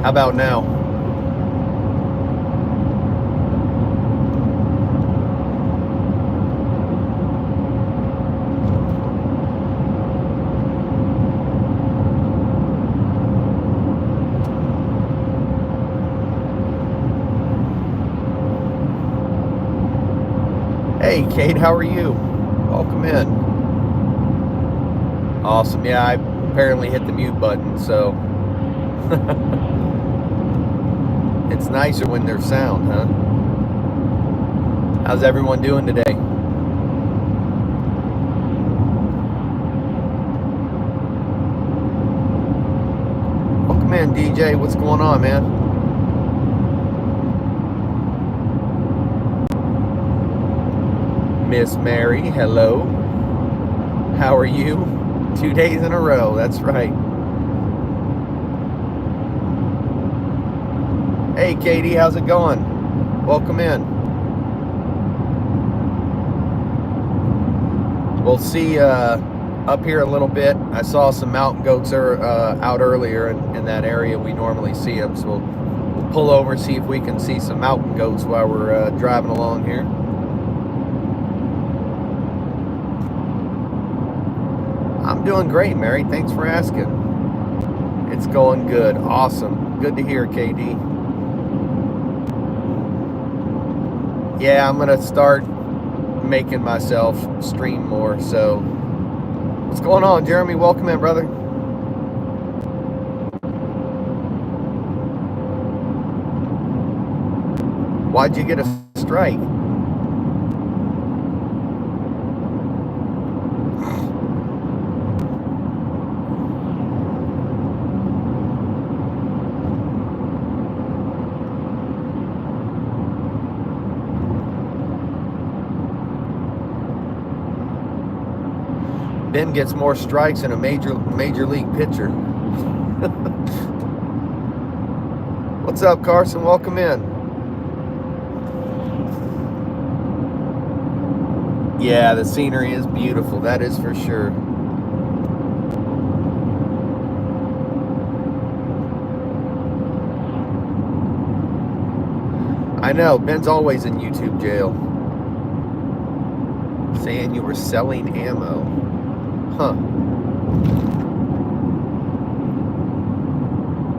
How about now? Hey, Kate, how are you? Welcome in. Awesome. Yeah, I apparently hit the mute button, so it's nicer when there's sound, huh? How's everyone doing today? Welcome in, DJ. What's going on, man? Miss Mary, hello. How are you? 2 days in a row, that's right. Hey, Katie, how's it going? Welcome in. We'll see up here a little bit. I saw some mountain goats out earlier in that area. We normally see them, so we'll pull over, see if we can see some mountain goats while we're driving along here. I'm doing great, Mary. Thanks for asking. It's going good. Awesome. Good to hear, KD. Yeah, I'm going to start making myself stream more. So, what's going on, Jeremy? Welcome in, brother. Why'd you get a strike? Ben gets more strikes than a major league pitcher. What's up, Carson? Welcome in. Yeah, the scenery is beautiful. That is for sure. I know, Ben's always in YouTube jail. Saying you were selling ammo. Huh.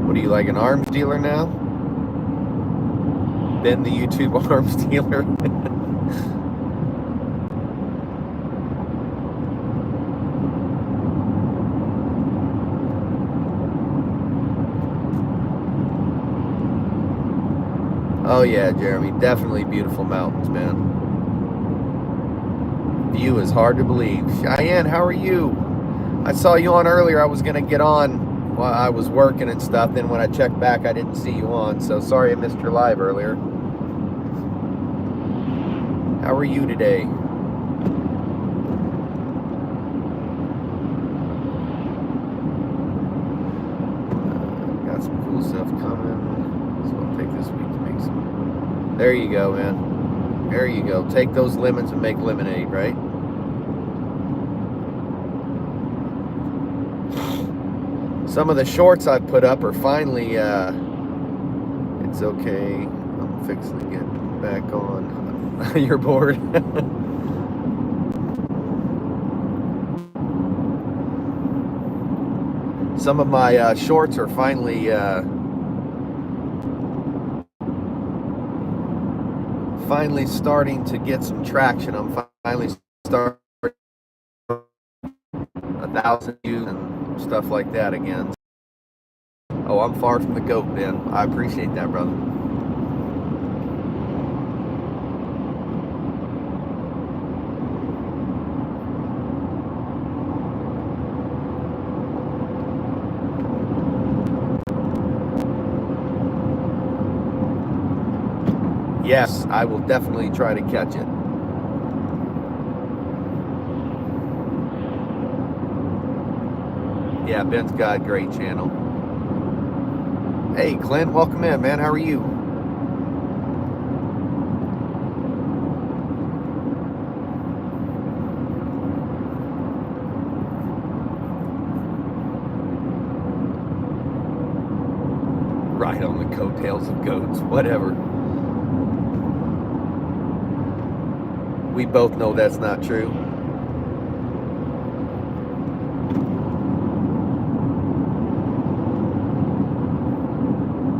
What are you, like an arms dealer now? Ben the YouTube arms dealer. Oh yeah, Jeremy, definitely beautiful mountains, man. View is hard to believe. Cheyenne, how are you? I saw you on earlier. I was gonna get on while I was working and stuff. Then when I checked back, I didn't see you on. So sorry I missed your live earlier. How are you today? Got some cool stuff coming. So I'll take this week to make some. There you go, man. There you go. Take those lemons and make lemonade, right? Some of the shorts I've put up are finally, it's okay. I'm fixing to get back on. You're bored. Some of my shorts are finally starting to get some traction. I'm finally starting 1,000 views and stuff like that again. Oh, I'm far from the goat, Ben. I appreciate that, brother. Yes, I will definitely try to catch it. Yeah, Ben's got a great channel. Hey, Clint, welcome in, man. How are you? Ride on the coattails of goats, whatever. We both know that's not true.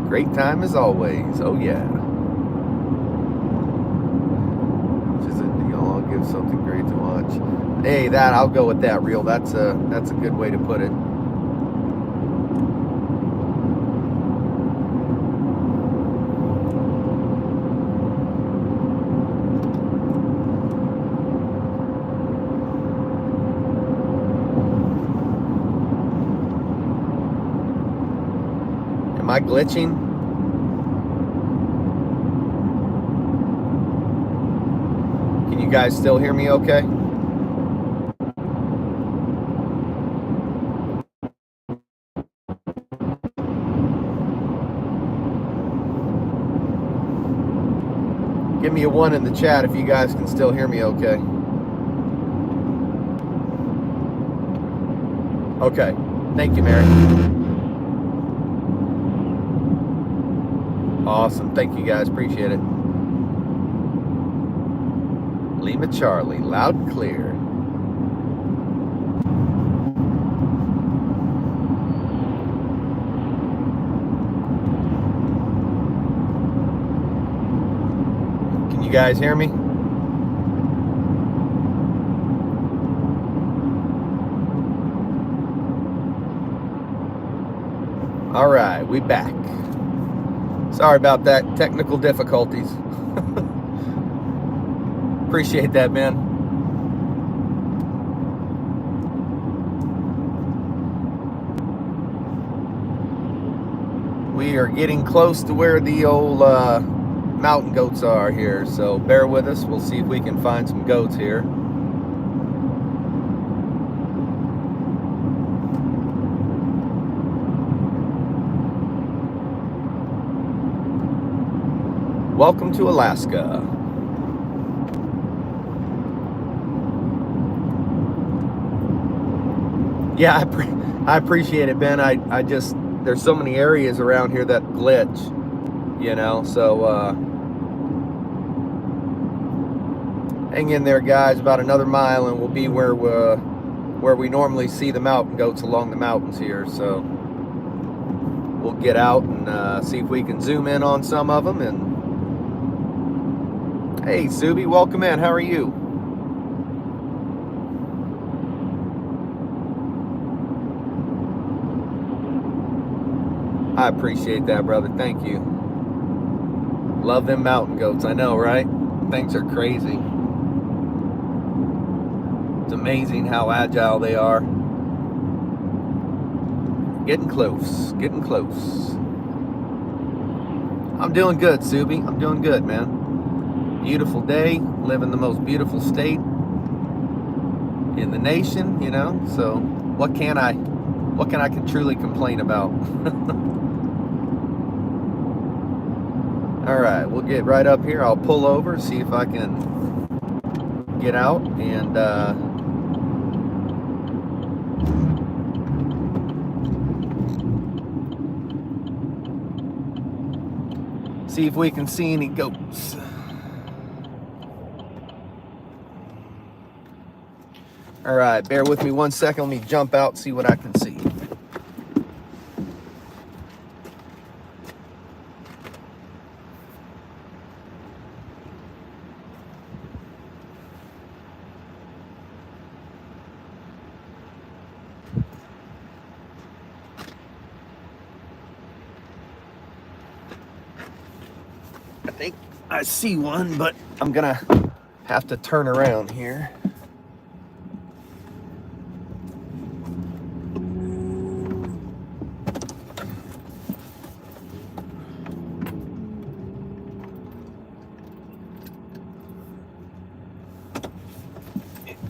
Great time as always. Oh yeah. I'll give something great to watch. Hey, I'll go with that, Real. That's a good way to put it. Am I glitching? Can you guys still hear me okay? Give me a 1 in the chat if you guys can still hear me okay. Okay. Thank you, Mary. Awesome. Thank you guys. Appreciate it. Lima Charlie, loud and clear. Can you guys hear me? All right, we back. Sorry about that, technical difficulties. Appreciate that, man. We are getting close to where the old mountain goats are here, so bear with us. We'll see if we can find some goats here. Welcome to Alaska. Yeah, I appreciate it, Ben. I just, there's so many areas around here that glitch, you know, so hang in there, guys. About another mile and we'll be where we normally see the mountain goats along the mountains here. So we'll get out and see if we can zoom in on some of them. And hey, Subi, welcome in. How are you? I appreciate that, brother. Thank you. Love them mountain goats. I know, right? Things are crazy. It's amazing how agile they are. Getting close. Getting close. I'm doing good, Subi. I'm doing good, man. Beautiful day. Live in the most beautiful state in the nation, you know? So what can I truly complain about? All right, we'll get right up here. I'll pull over, see if I can get out and see if we can see any goats. All right, bear with me 1 second. Let me jump out and see what I can see. I think I see one, but I'm gonna have to turn around here.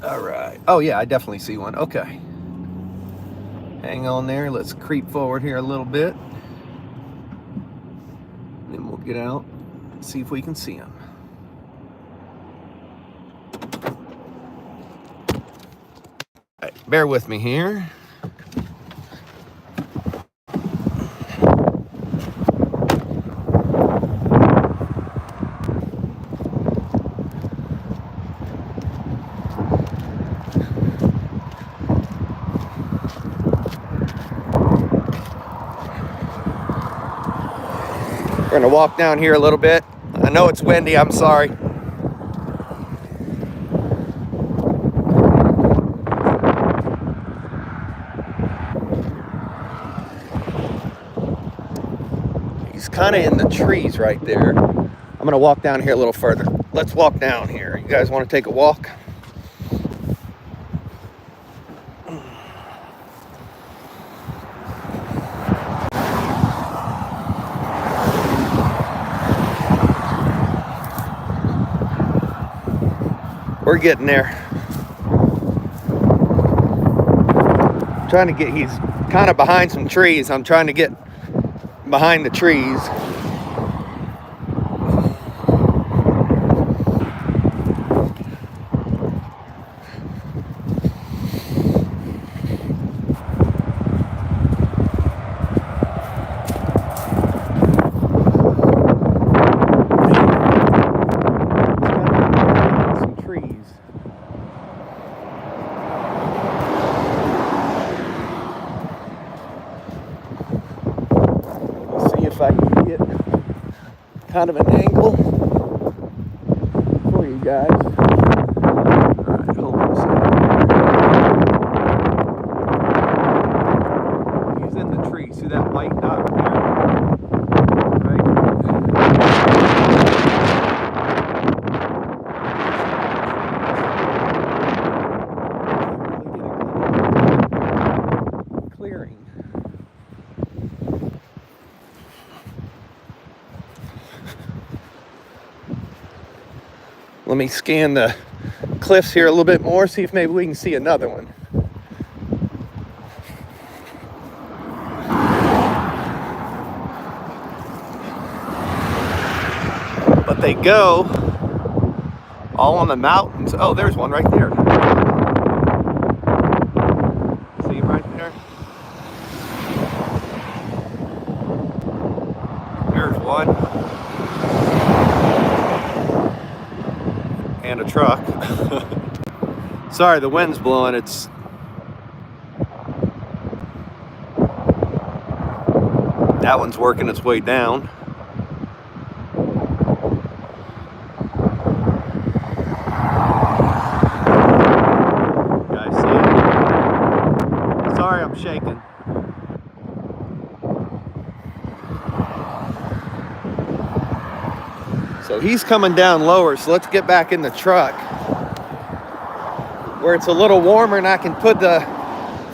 All right. Oh yeah, I definitely see one. Okay. Hang on there. Let's creep forward here a little bit. Then we'll get out and see if we can see them. All right, bear with me here. We're gonna walk down here a little bit. I know it's windy, I'm sorry. He's kind of in the trees right there. I'm gonna walk down here a little further. Let's walk down here. You guys wanna take a walk? We're getting there. Trying to get, he's kind of behind some trees. I'm trying to get behind the trees. If I can get kind of an angle for you guys. Alright, hold on a second. He's in the tree. See that white dot there? Right? Clearing. Let me scan the cliffs here a little bit more, see if maybe we can see another one. But they go all on the mountains. Oh, there's one right there. See him right there? There's one. And a truck. Sorry, the wind's blowing. That one's working its way down. You guys see it? Sorry, I'm shaking. So he's coming down lower, so let's get back in the truck where it's a little warmer and I can put the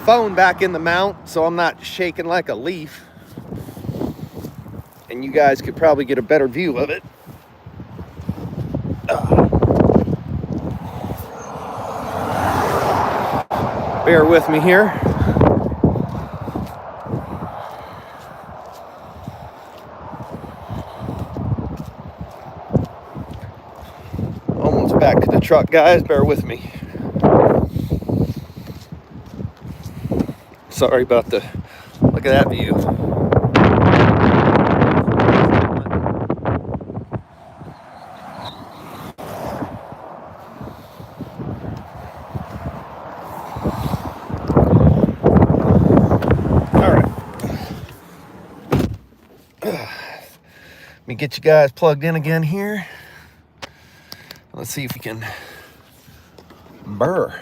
phone back in the mount so I'm not shaking like a leaf. And you guys could probably get a better view of it. Bear with me here. Almost back to the truck, guys. Bear with me. Sorry about the, look at that view. All right. Let me get you guys plugged in again here. Let's see if we can burr.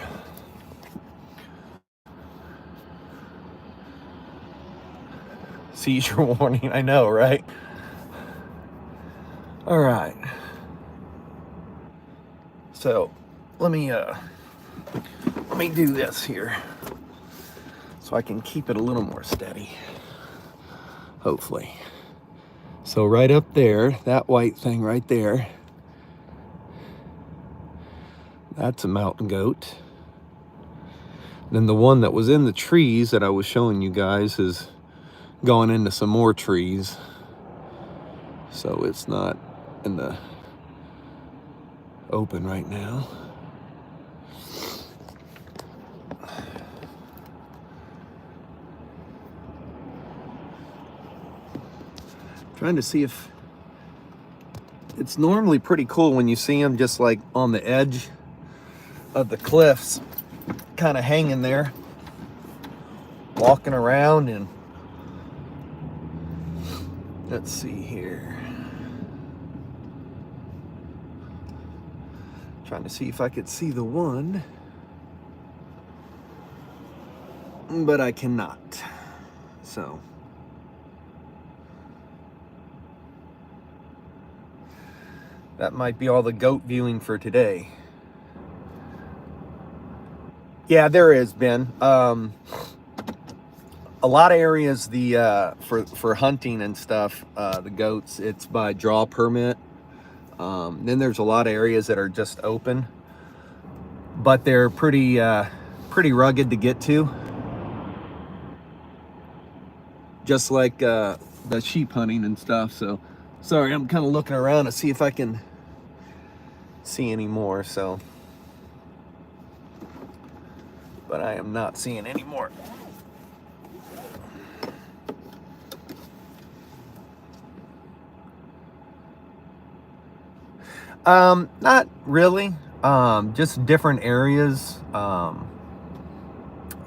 Seizure warning, I know, right? All right. So let me do this here so I can keep it a little more steady, hopefully. So right up there, that white thing right there, that's a mountain goat. Then the one that was in the trees that I was showing you guys is going into some more trees. So it's not in the open right now. Trying to see if it's normally pretty cool when you see them just like on the edge of the cliffs, kind of hanging there, walking around, and Let's see here. Trying to see if I could see the one, but I cannot. So that might be all the goat viewing for today. Yeah, there is, Ben. A lot of areas, for hunting and stuff, the goats, it's by draw permit. Then there's a lot of areas that are just open, but they're pretty rugged to get to. Just like the sheep hunting and stuff. So, sorry, I'm kind of looking around to see if I can see any more. So, but I am not seeing any more. Not really. Just different areas.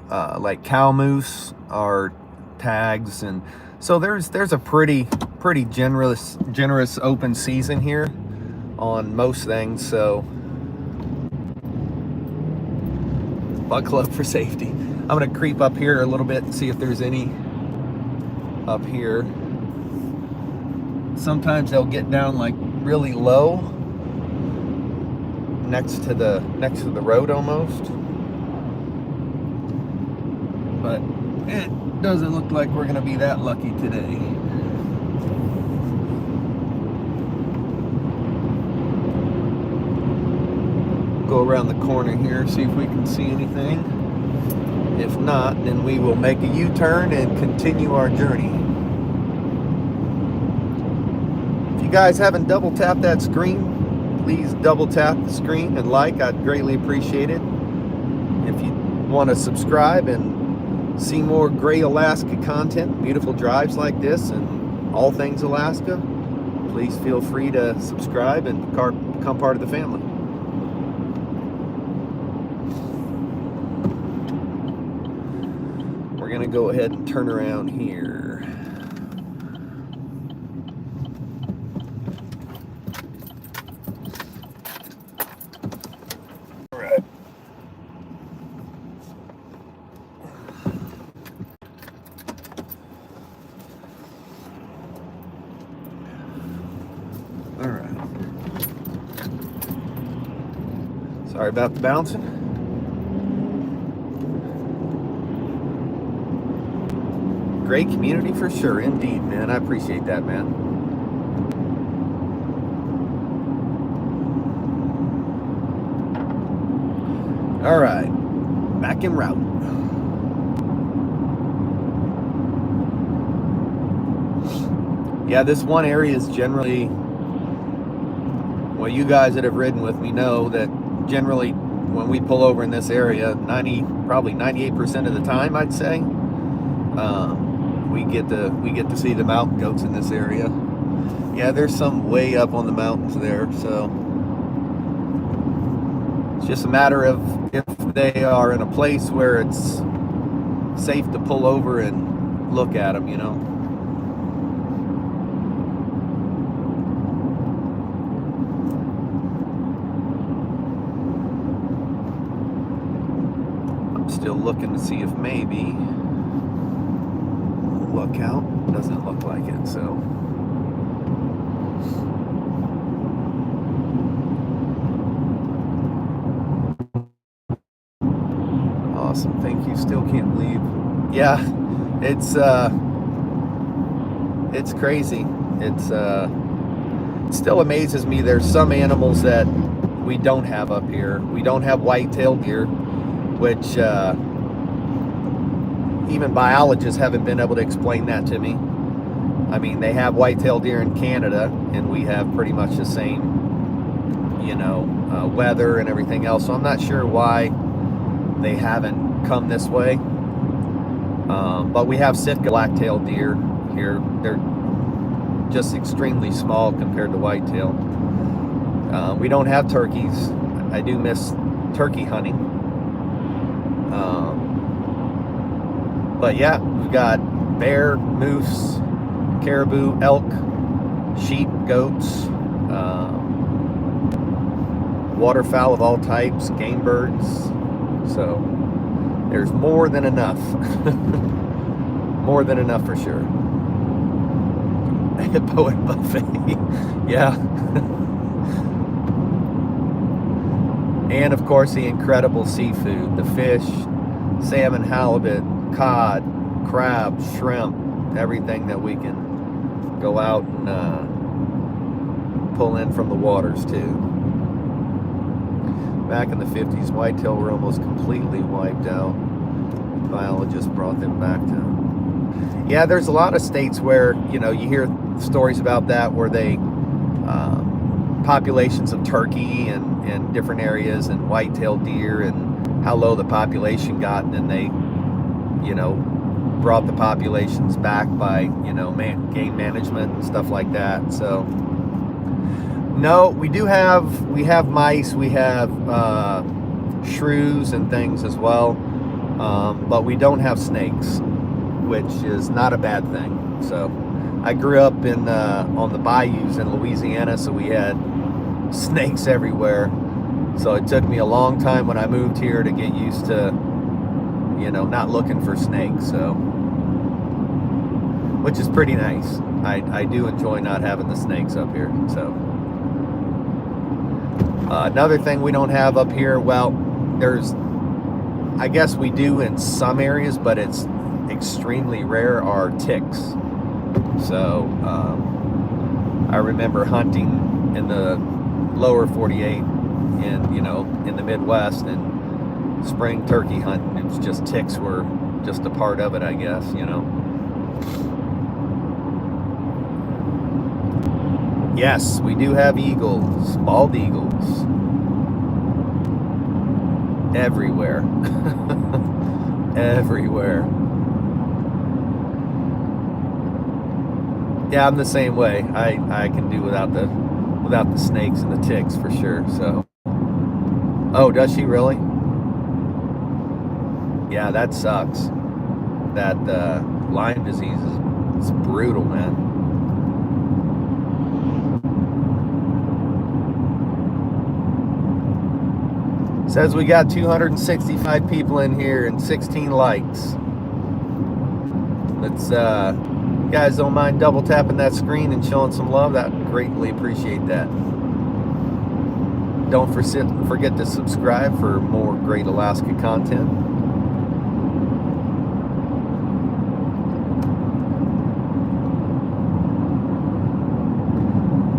Like cow moose are tags, and so there's a pretty generous open season here on most things. So buckle up for safety. I'm gonna creep up here a little bit and see if there's any up here. Sometimes they'll get down like really low next to the road almost, but it doesn't look like we're gonna be that lucky today. Go around the corner here, see if we can see anything. If not, then we will make a U-turn and continue our journey. If you guys haven't double tapped that screen, please double tap the screen and like. I'd greatly appreciate it. If you want to subscribe and see more great Alaska content, beautiful drives like this, and all things Alaska, please feel free to subscribe and become part of the family. We're going to go ahead and turn around here. All right. All right. Sorry about the bouncing. Great community for sure, indeed, man. I appreciate that, man. All right, back en route. Yeah, this one area is generally, well, you guys that have ridden with me know that generally when we pull over in this area, probably 98% of the time, I'd say, we get to see the mountain goats in this area. Yeah, there's some way up on the mountains there, so it's just a matter of if they are in a place where it's safe to pull over and look at them, you know. I'm still looking to see if maybe look out. Doesn't look like it, so awesome. Thank you. Still can't believe. Yeah, it's crazy. It still amazes me. There's some animals that we don't have up here. We don't have white-tailed deer, which even biologists haven't been able to explain that to me. I mean, they have white-tailed deer in Canada, and we have pretty much the same, you know, weather and everything else. So I'm not sure why they haven't come this way. But we have Sitka black-tailed deer here. They're just extremely small compared to whitetail. We don't have turkeys. I do miss turkey hunting. But yeah, we've got bear, moose, caribou, elk, sheep, goats, waterfowl of all types, game birds. So there's more than enough. More than enough for sure. Hippo and buffet. Yeah. And of course the incredible seafood, the fish, salmon, halibut, cod, crab, shrimp, everything that we can go out and pull in from the waters too. Back in the 50s, whitetail were almost completely wiped out. Biologists brought them back to. Yeah, there's a lot of states where, you know, you hear stories about that, where they populations of turkey and different areas, and white-tailed deer, and how low the population got, and then they, you know, brought the populations back by, you know, game management and stuff like that. So no, we have mice, we have shrews and things as well, but we don't have snakes, which is not a bad thing. So I grew up in on the bayous in Louisiana, so we had snakes everywhere. So it took me a long time when I moved here to get used to, you know, not looking for snakes. So, which is pretty nice. I do enjoy not having the snakes up here. So another thing we don't have up here, well, I guess we do in some areas, but it's extremely rare, are ticks. So I remember hunting in the lower 48 in, you know, in the Midwest, and spring turkey hunting. It was just ticks were just a part of it, I guess, you know. Yes, we do have eagles, bald eagles, everywhere. Everywhere. Yeah, I'm the same way. I can do without the snakes and the ticks for sure. So, oh, does she really? Yeah, that sucks. That Lyme disease is brutal, man. Says we got 265 people in here and 16 likes. Let's you guys don't mind double tapping that screen and showing some love, that greatly appreciate that. Don't forget to subscribe for more great Alaska content.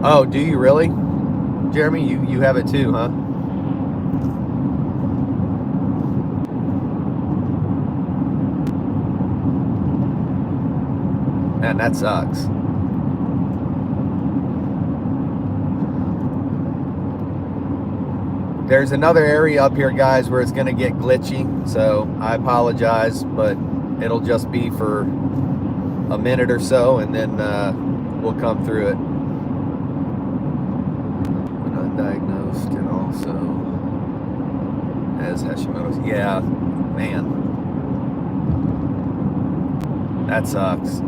Oh, do you really? Jeremy, you have it too, huh? Man, that sucks. There's another area up here, guys, where it's going to get glitchy, so I apologize, but it'll just be for a minute or so, and then we'll come through it. Undiagnosed and also has Hashimoto's. Yeah, man. That sucks.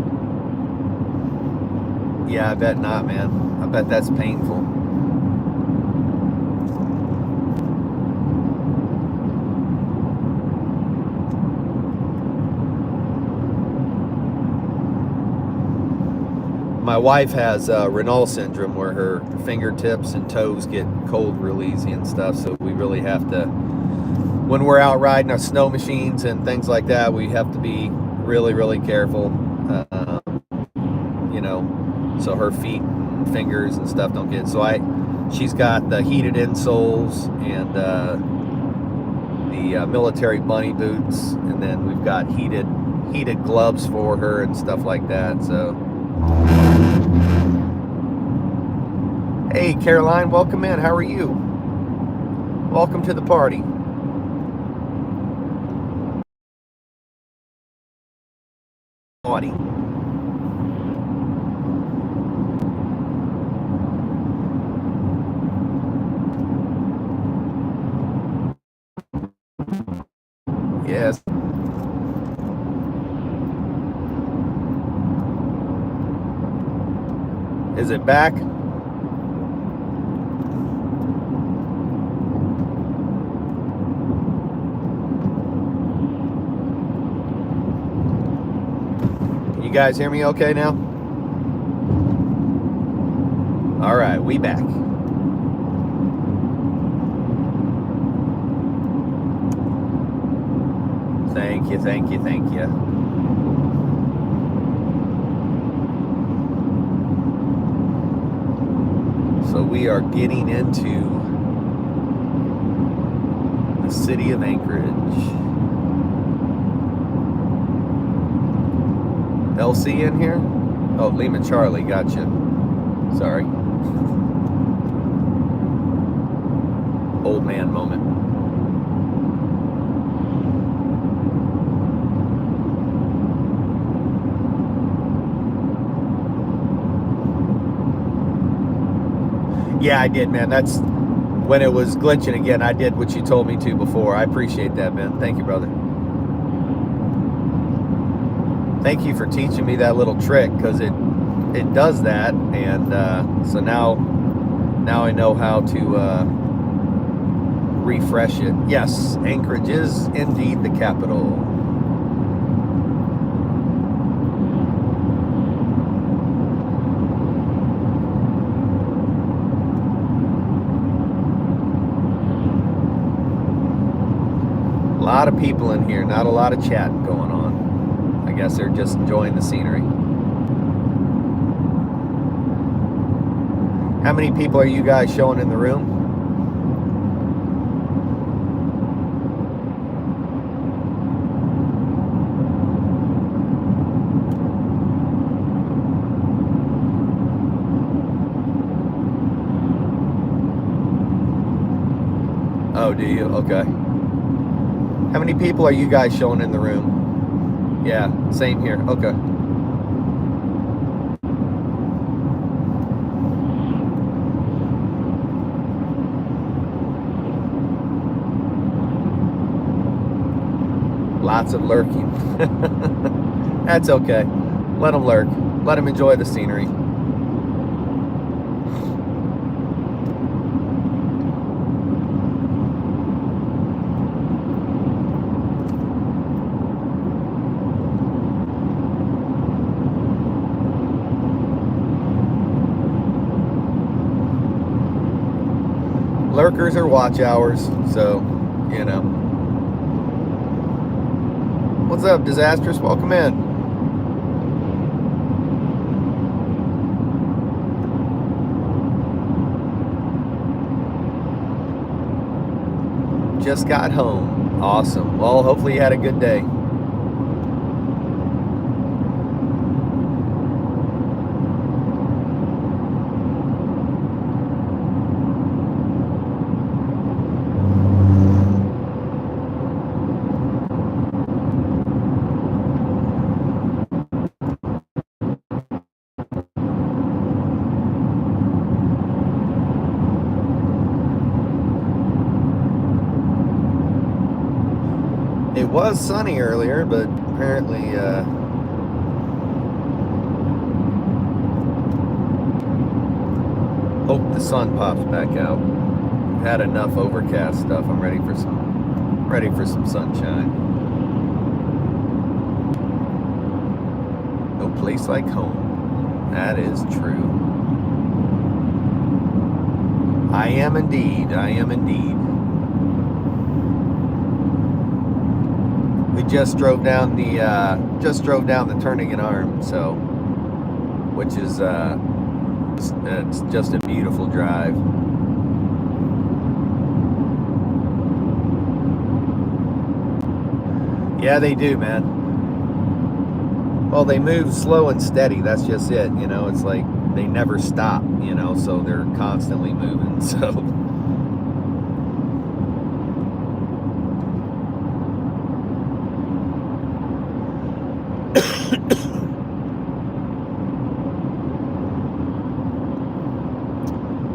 Yeah, I bet not, man. I bet that's painful. My wife has Raynaud syndrome, where her fingertips and toes get cold real easy and stuff, so we really have to, when we're out riding our snow machines and things like that, we have to be really, really careful, you know, so her feet and fingers and stuff don't get. So she's got the heated insoles and the military bunny boots, and then we've got heated gloves for her and stuff like that. So, hey Caroline, welcome in. How are you? Welcome to the party. Yes. Is it back? Can you guys hear me okay now? All right, we back. Thank you, thank you, thank you. So we are getting into the city of Anchorage. LC in here? Oh, Lima Charlie, gotcha. Sorry. Old man moment. Yeah, I did, man. That's when it was glitching again. I did what you told me to before. I appreciate that, man. Thank you, brother. Thank you for teaching me that little trick, because it does that, and so now I know how to refresh it. Yes, Anchorage is indeed the capital. A lot of people in here, not a lot of chatting going on. I guess they're just enjoying the scenery. How many people are you guys showing in the room? Oh, do you? Okay. How many people are you guys showing in the room? Yeah, same here. Okay. Lots of lurking. That's okay. Let them lurk. Let them enjoy the scenery. Lurkers are watch hours, so, you know. What's up, Disastrous? Welcome in. Just got home. Awesome. Well, hopefully you had a good day. It was sunny earlier, but apparently hope the sun pops back out. Had enough overcast stuff. I'm ready for some sunshine. No place like home. That is true. I am indeed. I am indeed. We just drove down the Turnagain Arm, so which is it's just a beautiful drive. Yeah, they do, man. Well, they move slow and steady. That's just it. You know, it's like they never stop, you know, so they're constantly moving. So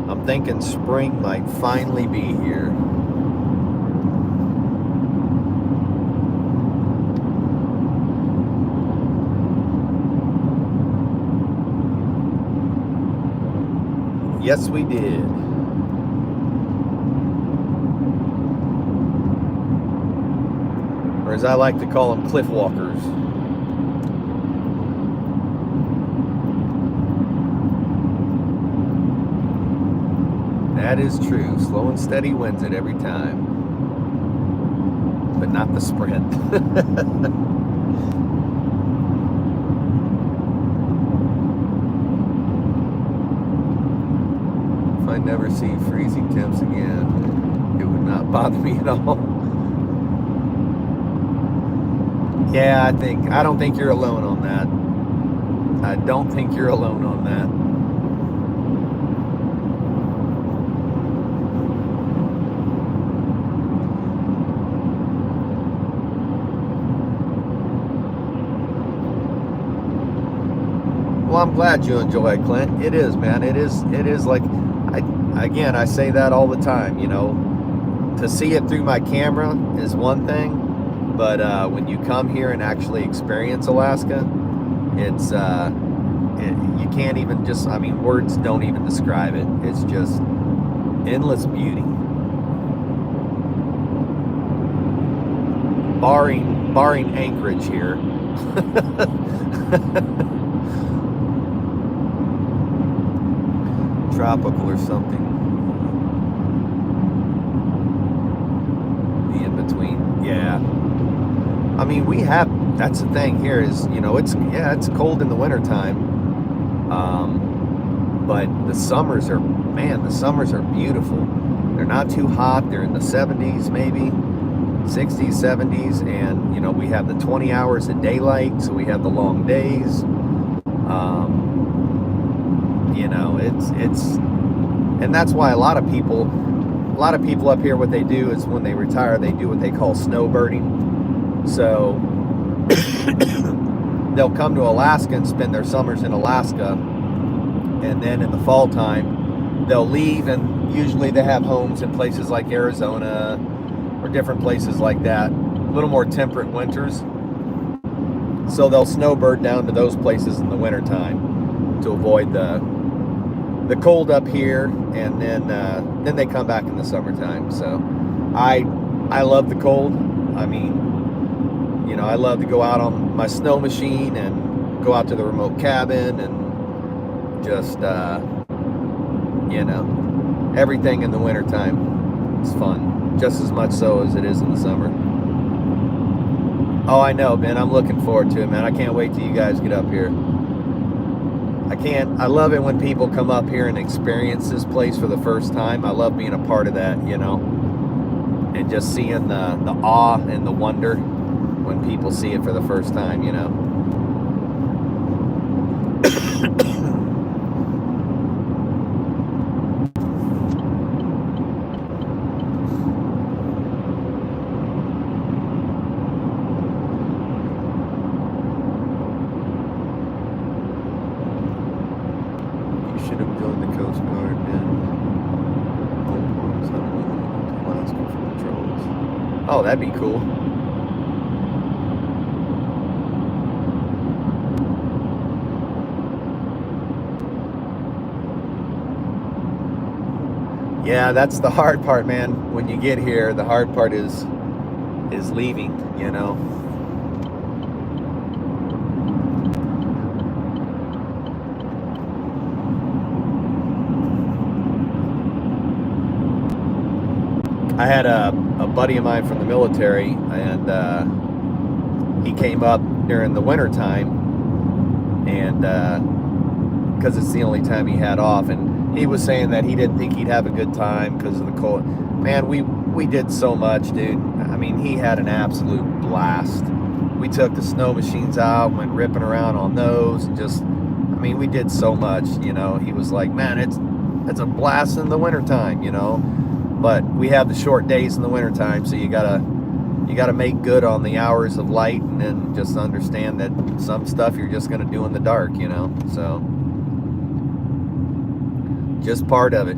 I'm thinking spring might finally be here. Yes, we did. Or as I like to call them, cliff walkers. That is true. Slow and steady wins it every time. But not the sprint. If I never see freezing temps again, it would not bother me at all. Yeah, I don't think you're alone on that. I don't think you're alone on that. Well, I'm glad you enjoy it, Clint. It is, man. It is like, I say that all the time, you know. To see it through my camera is one thing, but when you come here and actually experience Alaska, it's, you can't even just, I mean, words don't even describe it. It's just endless beauty. Barring Anchorage here. Tropical or something. The in between. Yeah. I mean, that's the thing here is, you know, it's cold in the wintertime. But the summers are beautiful. They're not too hot. They're in the 70s, maybe 60s, 70s. And, you know, we have the 20 hours of daylight. So we have the long days. You know, and that's why a lot of people up here, what they do is when they retire, they do what they call snowbirding. So they'll come to Alaska and spend their summers in Alaska, and then in the fall time they'll leave, and usually they have homes in places like Arizona or different places like that, a little more temperate winters. So they'll snowbird down to those places in the wintertime to avoid the cold up here, and then they come back in the summertime. So I love the cold. I mean, you know, I love to go out on my snow machine and go out to the remote cabin and just you know, everything in the wintertime is fun, just as much so as it is in the summer. Oh, I know, Ben. I'm looking forward to it, man. I can't wait till you guys get up here. I love it when people come up here and experience this place for the first time. I love being a part of that, you know, and just seeing the awe and the wonder when people see it for the first time, you know. Should have joined the Coast Guard and Alaska for patrols. Oh, that'd be cool. Yeah, that's the hard part, man. When you get here, the hard part is leaving, you know. I had a buddy of mine from the military, and he came up during the winter time, and because it's the only time he had off, and he was saying that he didn't think he'd have a good time because of the cold. Man, we did so much, dude. I mean, he had an absolute blast. We took the snow machines out, went ripping around on those, and just, I mean, we did so much, you know. He was like, man, it's a blast in the wintertime, you know. But we have the short days in the wintertime, so you gotta make good on the hours of light, and then just understand that some stuff you're just gonna do in the dark, you know. So just part of it.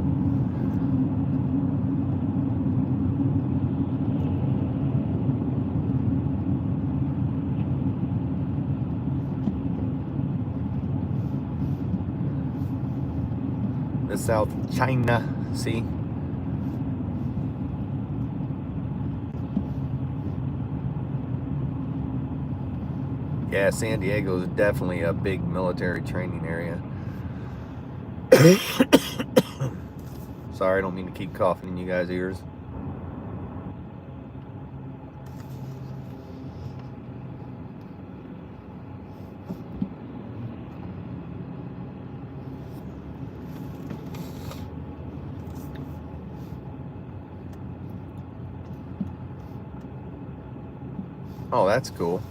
to South China Sea. Yeah, San Diego is definitely a big military training area. Sorry, I don't mean to keep coughing in you guys' ears. Oh, that's cool.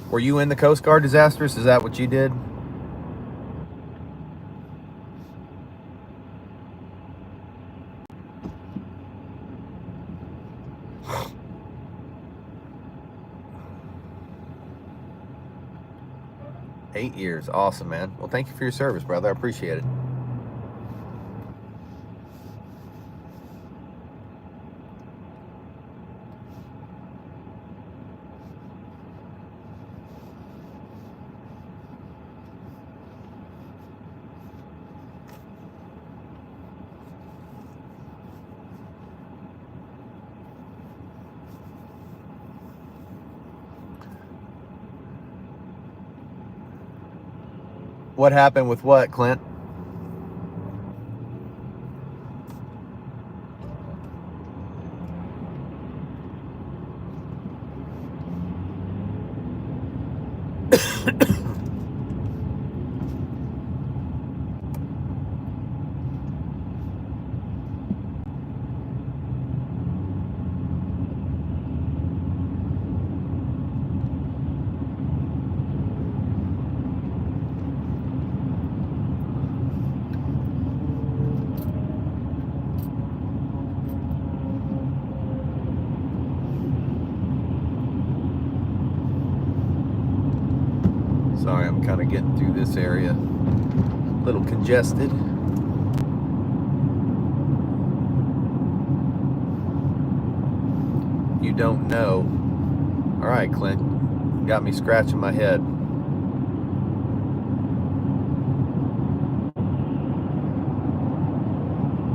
Were you in the Coast Guard disasters? Is that what you did? Eight years. Awesome, man. Well, thank you for your service, brother. I appreciate it. What happened with what, Clint? Sorry, I'm kind of getting through this area. A little congested. You don't know. All right, Clint. Got me scratching my head.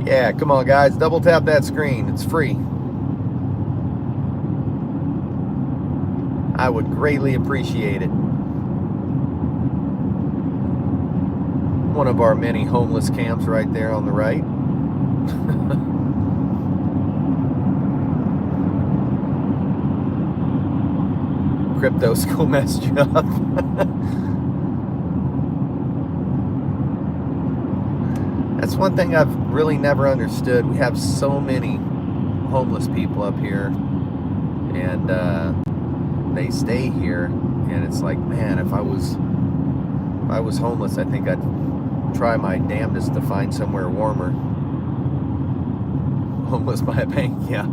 Yeah, come on, guys. Double tap that screen. It's free. I would greatly appreciate it. One of our many homeless camps right there on the right. Crypto school messed you up. That's one thing I've really never understood. We have so many homeless people up here, and they stay here, and it's like, man, if I was homeless, I think I'd try my damnedest to find somewhere warmer. Homeless by a bank, yeah.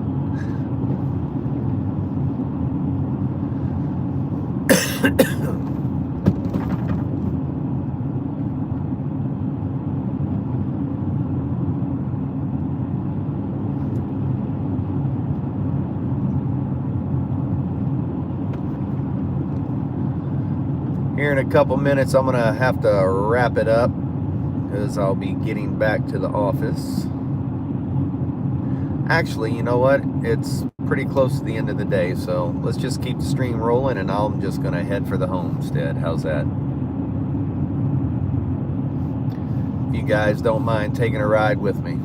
Here in a couple minutes, I'm gonna have to wrap it up because I'll be getting back to the office. Actually, you know what? It's pretty close to the end of the day, so let's just keep the stream rolling, and I'm just gonna head for the homestead. How's that? If you guys don't mind taking a ride with me.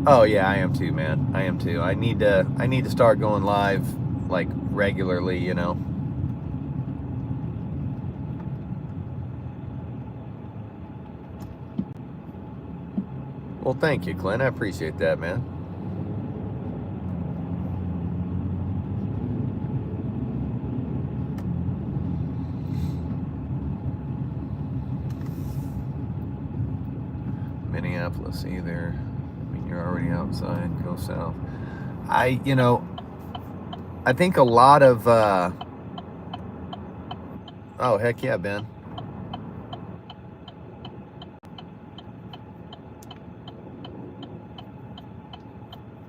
Oh yeah, I am too, man. I am too. I need to start going live like regularly, you know. Well, thank you, Clint. I appreciate that, man. Minneapolis, either. You're already outside, go south. I think a lot of, oh, heck yeah, Ben.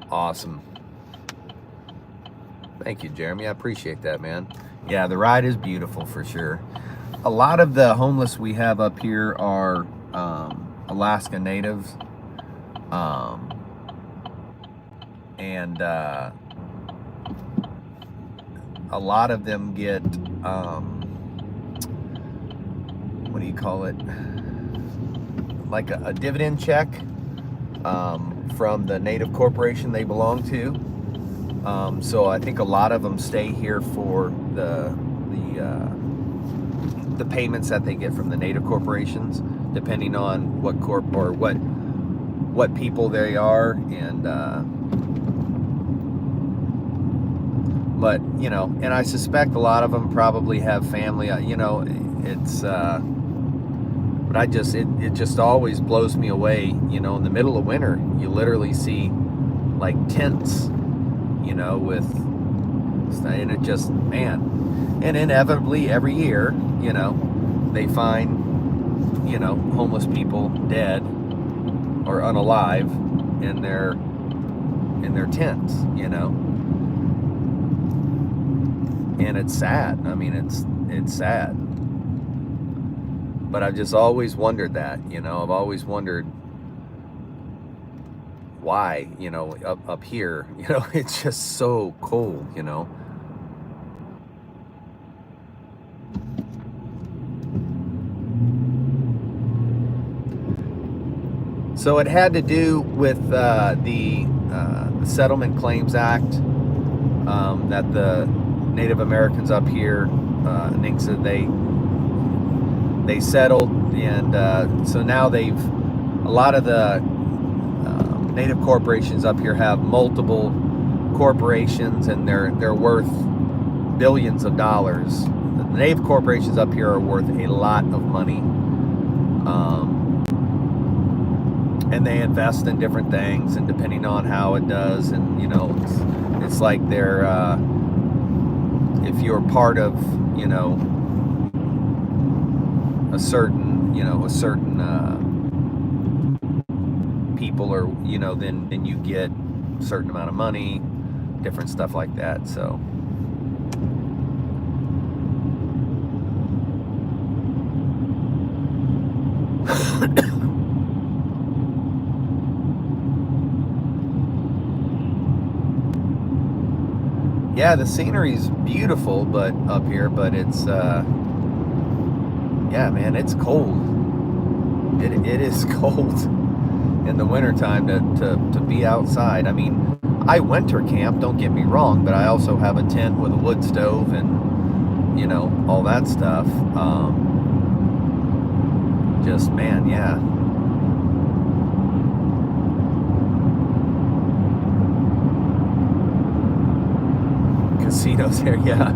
Awesome. Thank you, Jeremy. I appreciate that, man. Yeah, the ride is beautiful for sure. A lot of the homeless we have up here are Alaska natives. And a lot of them get, what do you call it? Like a dividend check from the native corporation they belong to. So I think a lot of them stay here for the payments that they get from the native corporations, depending on what corp or what people they are, and but you know, and I suspect a lot of them probably have family. You know, it's but it just always blows me away. You know, in the middle of winter, you literally see like tents, you know, and it just, man, and inevitably every year, you know, they find, you know, homeless people dead or unalive in their tents, you know, and it's sad. I mean, it's sad, but I've just always wondered that, you know, I've always wondered why, you know, up here, you know, it's just so cold, you know. So it had to do with the Settlement Claims Act that the Native Americans up here, Nixa, they settled, and so now a lot of the native corporations up here have multiple corporations, and they're worth billions of dollars. The native corporations up here are worth a lot of money. And they invest in different things, and depending on how it does, and you know, it's like they're if you're part of, you know, a certain people, or you know, then you get a certain amount of money, different stuff like that. So yeah, the scenery's beautiful, but up here, but it's yeah, man, it's cold. It is cold in the wintertime to be outside. I mean, I winter camp, don't get me wrong, but I also have a tent with a wood stove and, you know, all that stuff. Just, man, yeah. Casinos here, yeah.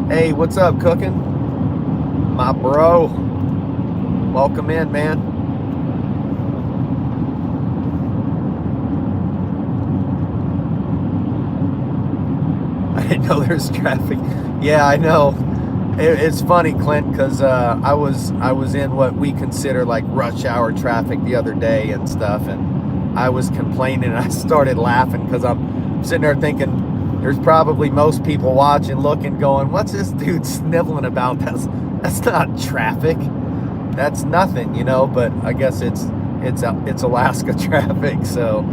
Hey, what's up, Cooking? My bro. Welcome in, man. I didn't know there's traffic. Yeah, I know. It's funny, Clint, because I was in what we consider like rush hour traffic the other day and stuff, and I was complaining, and I started laughing because I'm sitting there thinking, there's probably most people watching, looking, going, what's this dude sniveling about? That's not traffic. That's nothing, you know, but I guess it's Alaska traffic, so.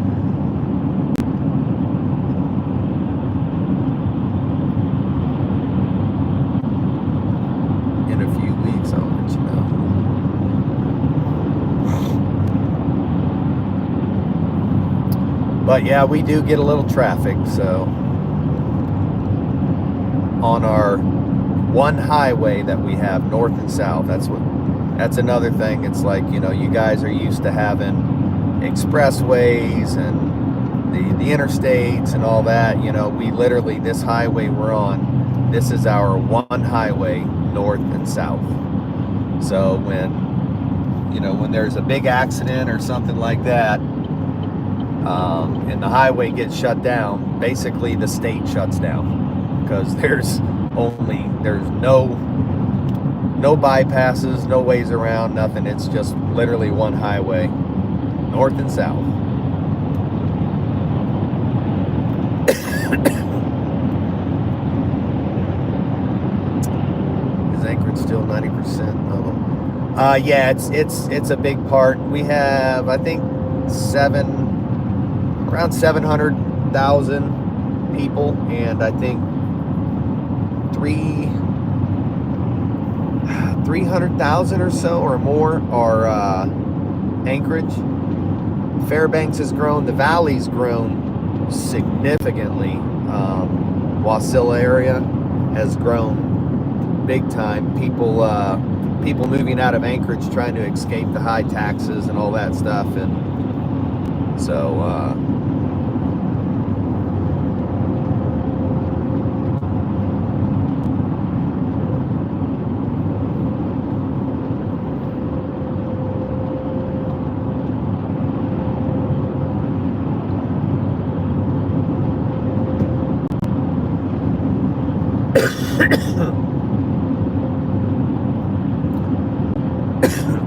In a few weeks, I'll let you know. But yeah, we do get a little traffic, so. On our one highway that we have, north and south, that's another thing. It's like, you know, you guys are used to having expressways and the interstates and all that. You know, we literally, this highway we're on, this is our one highway, north and south. So when there's a big accident or something like that, and the highway gets shut down, basically the state shuts down, because there's no No bypasses, no ways around, nothing. It's just literally one highway, north and south. Is Anchorage still 90% of them? Yeah, it's a big part. We have, I think, around 700,000 people, and I think 300,000 or so or more are Anchorage. Fairbanks has grown. The Valley's grown significantly. Wasilla area has grown big time. People moving out of Anchorage trying to escape the high taxes and all that stuff, and so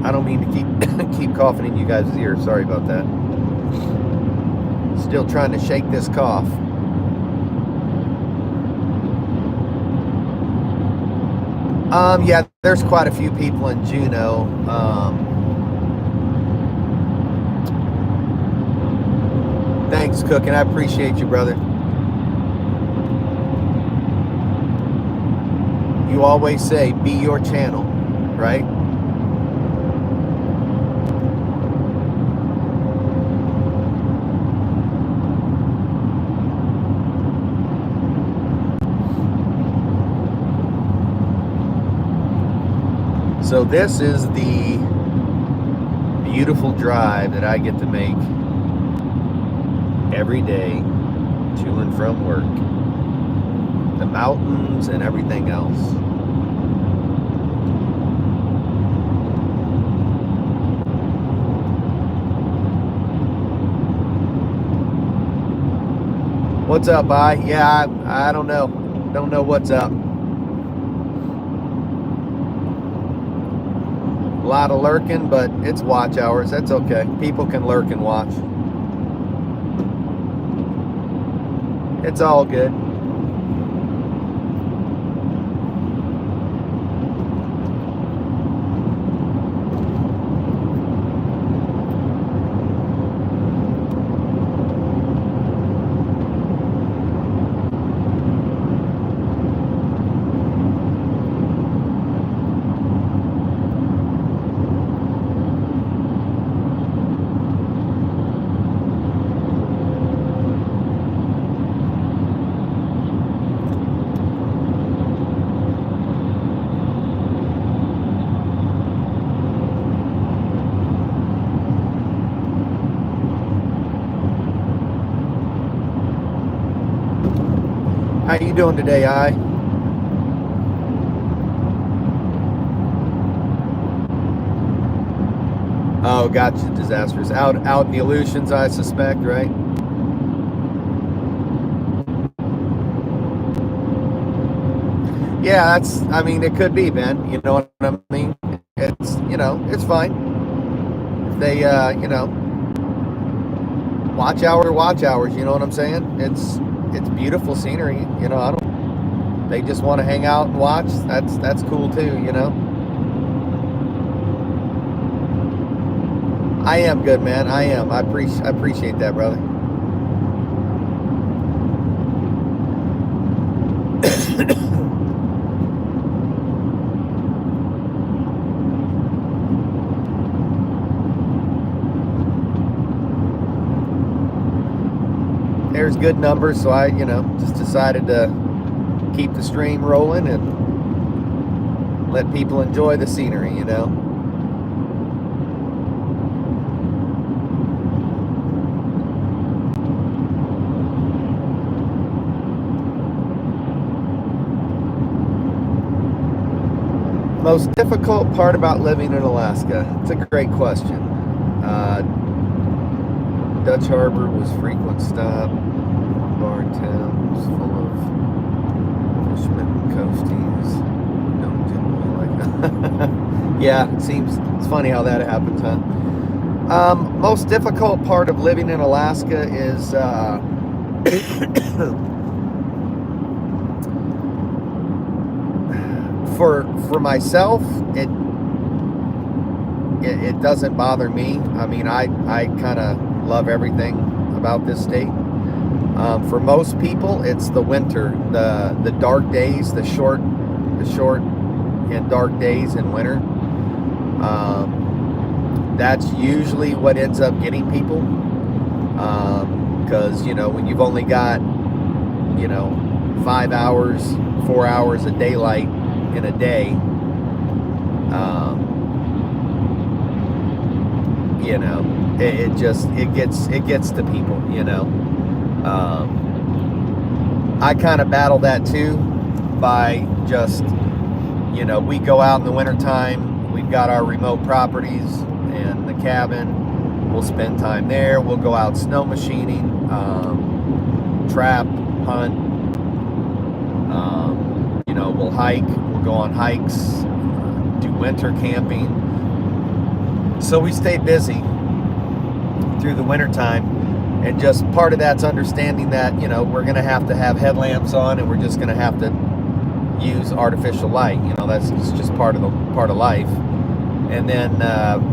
I don't mean to keep coughing in you guys' ears. Sorry about that. Still trying to shake this cough. Yeah, there's quite a few people in Juneau. Thanks, Cook, and I appreciate you, brother. You always say, be your channel, right? So this is the beautiful drive that I get to make every day to and from work. The mountains and everything else. What's up, I? Yeah, I don't know. Don't know what's up. A lot of lurking, but it's watch hours. That's okay. People can lurk and watch. It's all good. How you doing today, I? Oh, gotcha. Disastrous. Out in the Aleutians, I suspect, right? Yeah, I mean, it could be, Ben. You know what I mean? It's, it's fine. If they, watch hours, you know what I'm saying? It's beautiful scenery, they just want to hang out and watch. That's cool too, I am good, man. I am. I appreciate that, brother. There's good numbers, so I, just decided to keep the stream rolling and let people enjoy the scenery, Most difficult part about living in Alaska? It's a great question. Dutch Harbor was frequent stop. Bar town was full of fishermen and coasties. Don't generally like that. Yeah, it's funny how that happens, huh? Most difficult part of living in Alaska is for myself. It doesn't bother me. I mean, I kind of love everything about this state. For most people, it's the winter, the dark days, the short and dark days in winter. That's usually what ends up getting people, because when you've only got 5 hours, 4 hours of daylight in a day, it gets to people. I kind of battle that too by just we go out in the wintertime. We've got our remote properties and the cabin. We'll spend time there. We'll go out snow machining, trap, hunt. We'll hike. We'll go on hikes, do winter camping. So we stay busy through the wintertime. And just part of that's understanding that, we're going to have headlamps on, and we're just going to have to use artificial light. That's just part of life. And then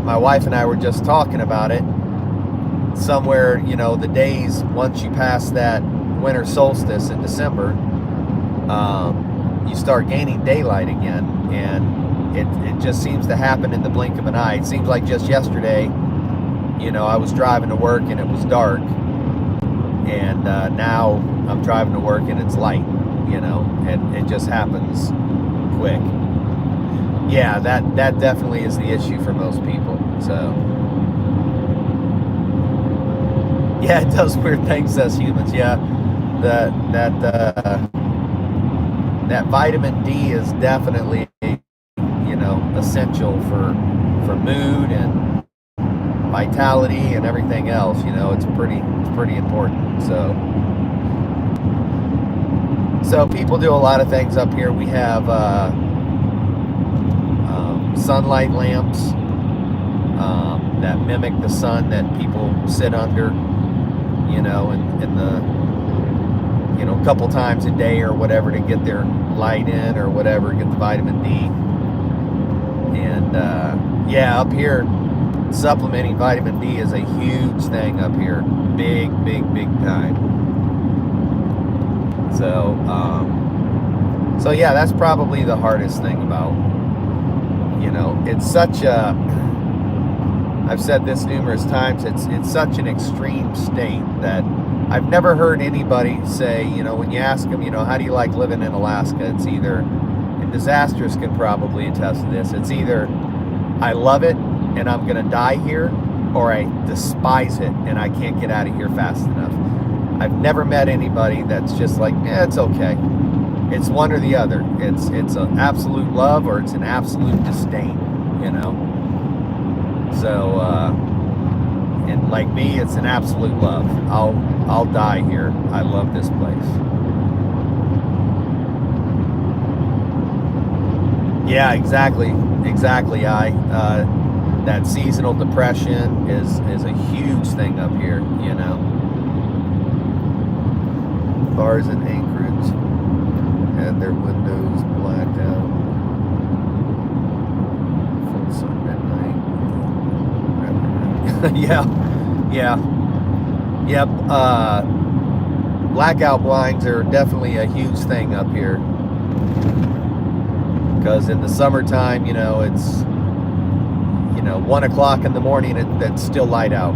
my wife and I were just talking about it. Somewhere, the days once you pass that winter solstice in December, you start gaining daylight again, and it just seems to happen in the blink of an eye. It seems like just yesterday, I was driving to work and it was dark, and now I'm driving to work and it's light. And it just happens quick. Yeah, that definitely is the issue for most people. So yeah, it does weird things as humans. Yeah, that vitamin D is definitely essential for mood and vitality and everything else. It's pretty important. So people do a lot of things up here. We have sunlight lamps that mimic the sun that people sit under, in the a couple times a day or whatever to get their light in or whatever, get the vitamin D. And up here, supplementing vitamin D is a huge thing up here. Big time. So yeah, that's probably the hardest thing about, it's such a, I've said this numerous times, it's such an extreme state that I've never heard anybody say, when you ask them, how do you like living in Alaska? It's either, and Disastrous can probably attest to this, it's either I love it and I'm going to die here, or I despise it and I can't get out of here fast enough. I've never met anybody that's just like, it's okay. It's one or the other. It's an absolute love or it's an absolute disdain, So, and like me, it's an absolute love. I'll die here. I love this place. Yeah, exactly. That seasonal depression is a huge thing up here, Bars in Anchorage had their windows blacked out. Full sun midnight. Yep. Blackout blinds are definitely a huge thing up here. Because in the summertime, it's 1 o'clock in the morning, that's still light out,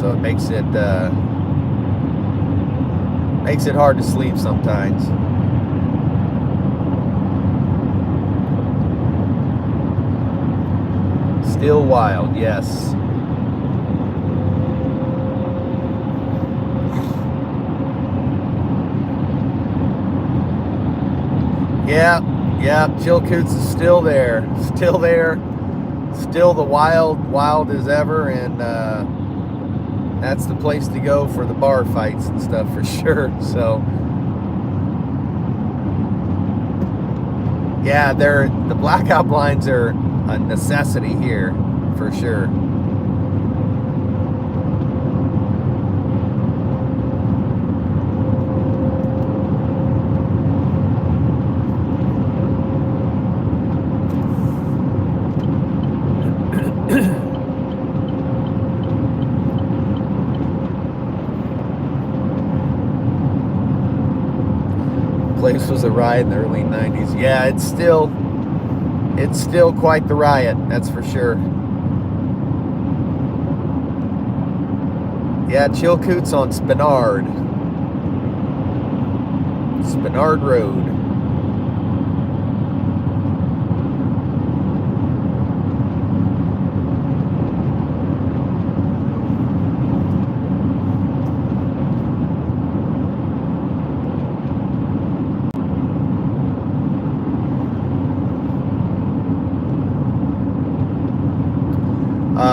so it makes it hard to sleep sometimes. Still wild, yes. Yeah, Chilcoots is still there, still the wild as ever, and that's the place to go for the bar fights and stuff for sure. So yeah, the blackout blinds are a necessity here for sure. Place was a riot in the early 90s. Yeah, it's still quite the riot, that's for sure. Yeah, Chilcoot's on Spenard Road.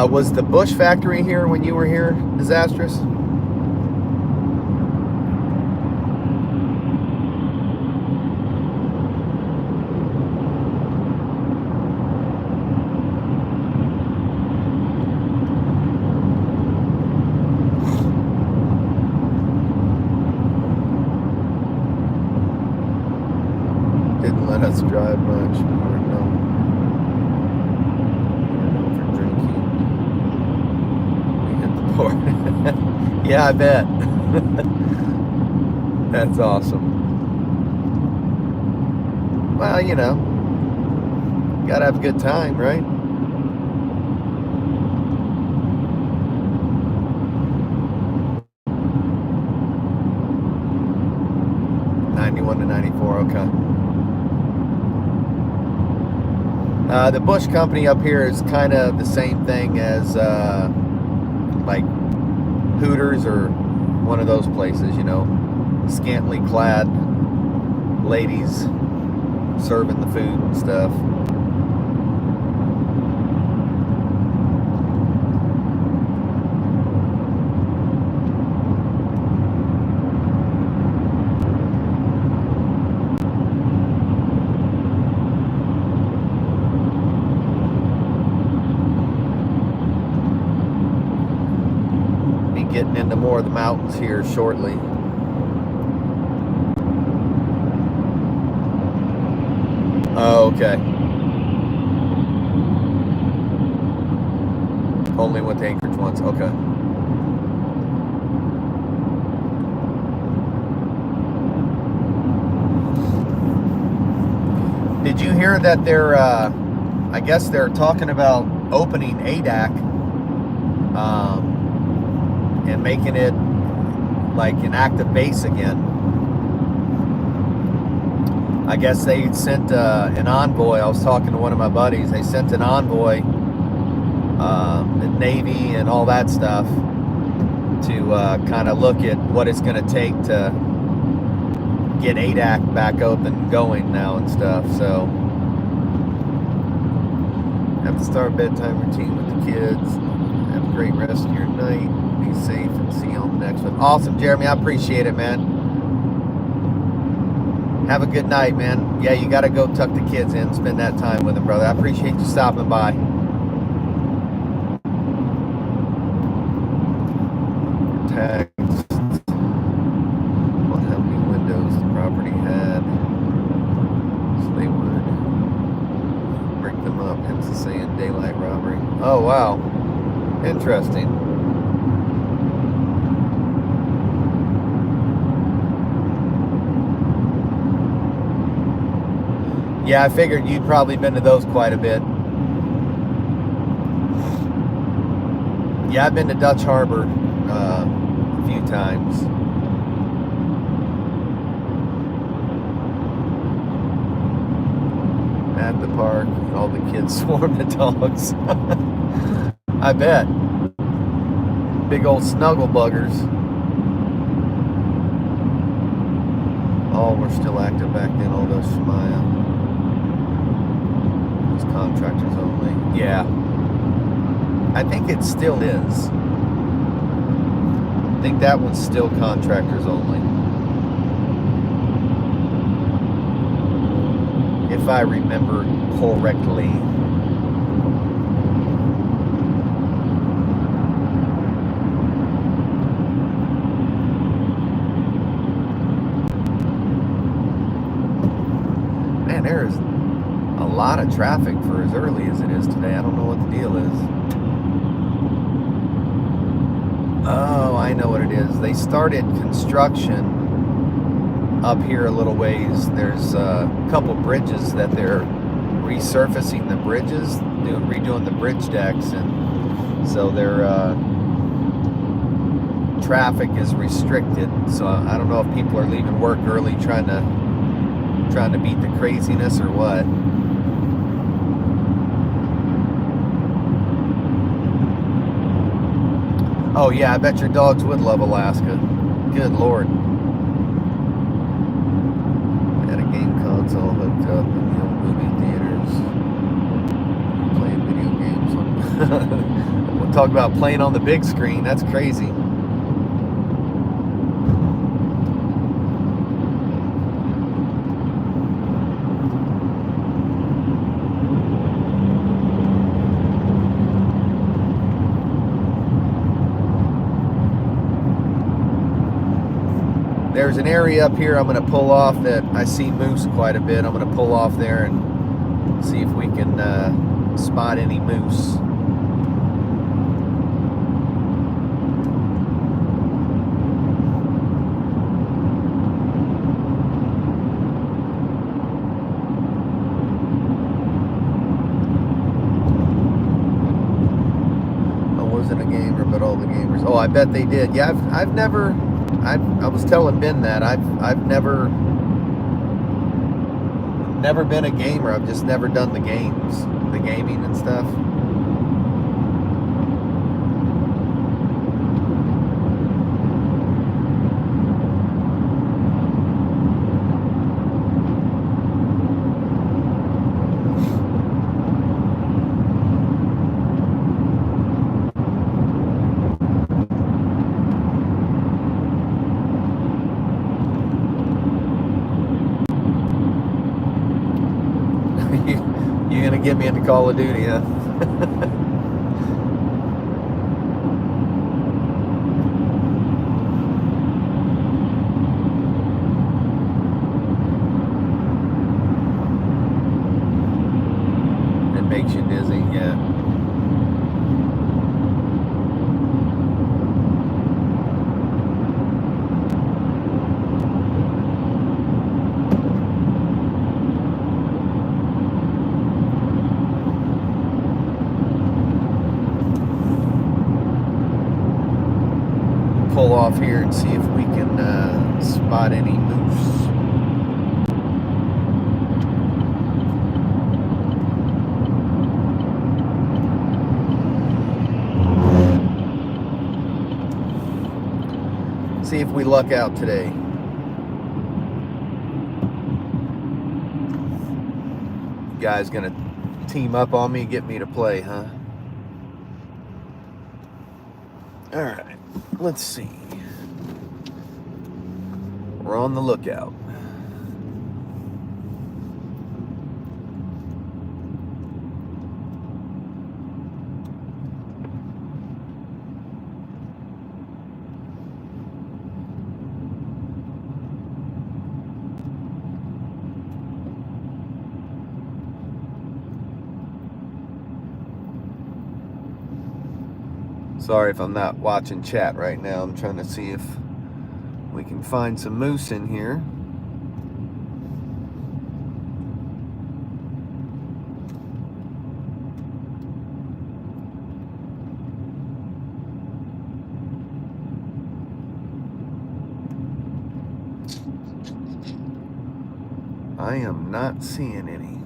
Was the Bush factory here when you were here, Disastrous? Didn't let us drive much. Yeah, I bet. That's awesome. Well, you know, gotta have a good time, right? '91 to '94, okay. The Bush Company up here is kind of the same thing as like Hooters or one of those places, you know, scantily clad ladies serving the food and stuff. Getting into more of the mountains here shortly. Oh, okay. Only went to Anchorage once, okay. Did you hear that they're, I guess they're talking about opening ADAC, and making it like an active base again. I guess they sent an envoy. I was talking to one of my buddies. They sent an envoy, the Navy and all that stuff, to kind of look at what it's going to take to get ADAC back up and going now and stuff. So have to start bedtime routine with the kids. Have a great rest of your night. Be safe and see you on the next one. Awesome, Jeremy. I appreciate it, man. Have a good night, man. Yeah, you got to go tuck the kids in, spend that time with them, brother. I appreciate you stopping by. Text on how many windows the property had, so they would break them up. Hence the saying daylight robbery. Oh, wow. Interesting. Yeah, I figured you'd probably been to those quite a bit. Yeah, I've been to Dutch Harbor a few times. At the park, all the kids swarm the dogs. I bet. Big old snuggle buggers. All were still active back then, all those Shemaya. Contractors only. Yeah. I think it still is. I think that one's still contractors only. If I remember correctly. Man, there's a lot of traffic for as early as it is today. I don't know what the deal is. Oh, I know what it is. They started construction up here a little ways. There's a couple bridges that they're resurfacing the bridges, redoing the bridge decks, and so their traffic is restricted. So I don't know if people are leaving work early trying to beat the craziness or what. Oh yeah, I bet your dogs would love Alaska. Good Lord. Had a game console hooked up in the old movie theaters. Playing video games. We'll talk about playing on the big screen. That's crazy. There's an area up here I'm going to pull off that I see moose quite a bit. I'm going to pull off there and see if we can spot any moose. I wasn't a gamer, but all the gamers. Oh, I bet they did. Yeah, I've never... I was telling Ben that I've never been a gamer. I've just never done the gaming and stuff. You're gonna get me into Call of Duty, huh? It makes you dizzy, yeah. Pull off here and see if we can spot any moose. See if we luck out today. You guys gonna team up on me, get me to play, huh? All right. Let's see. We're on the lookout. Sorry if I'm not watching chat right now. I'm trying to see if we can find some moose in here. I am not seeing any.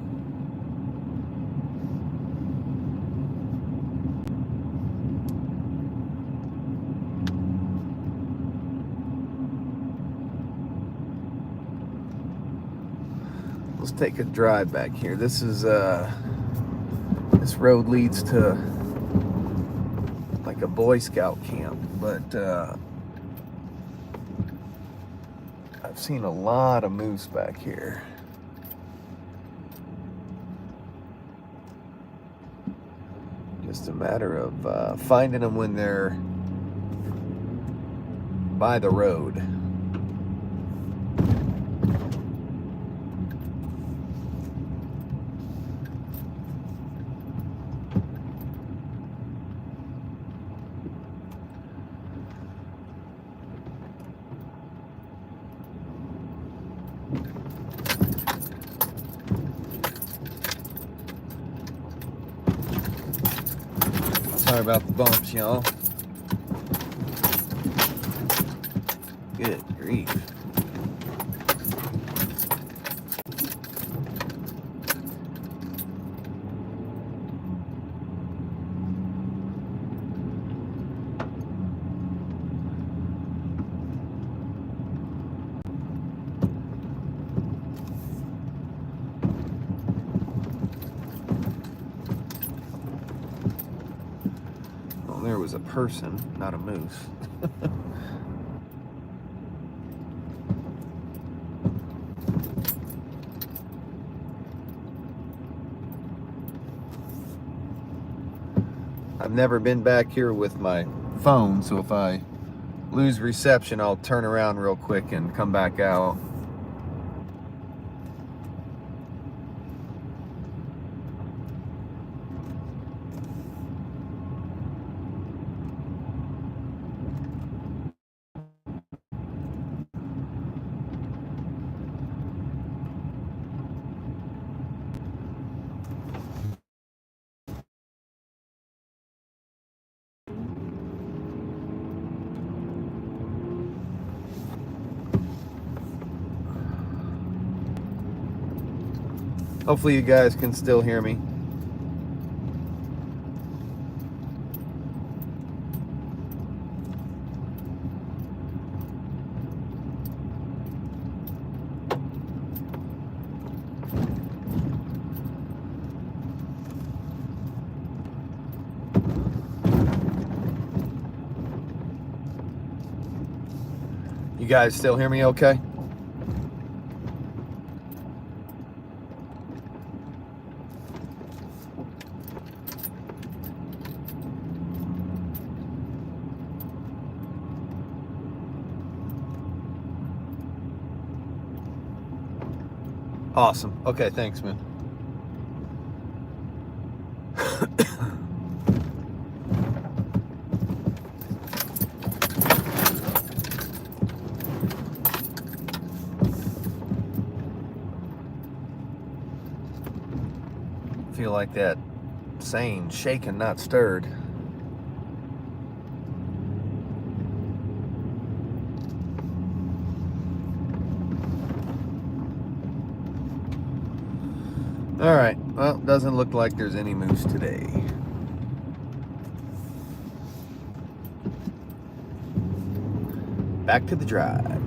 Let's take a drive back here. This is this road leads to like a Boy Scout camp, but I've seen a lot of moose back here. Just a matter of finding them when they're by the road. Sorry about the bumps, y'all. Good grief. Well, there was a person, not a moose. I've never been back here with my phone, so if I lose reception, I'll turn around real quick and come back out. Hopefully you guys can still hear me. You guys still hear me okay? Awesome. Okay, thanks, man. Feel like that saying, shaken, not stirred. All right, well, doesn't look like there's any moose today. Back to the drive.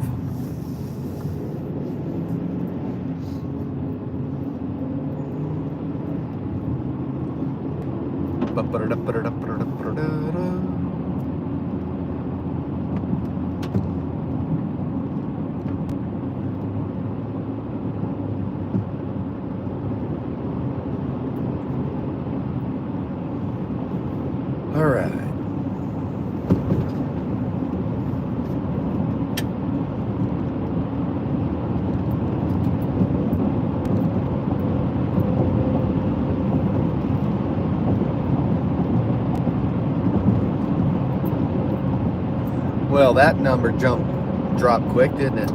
All right. Well, that number dropped quick, didn't it?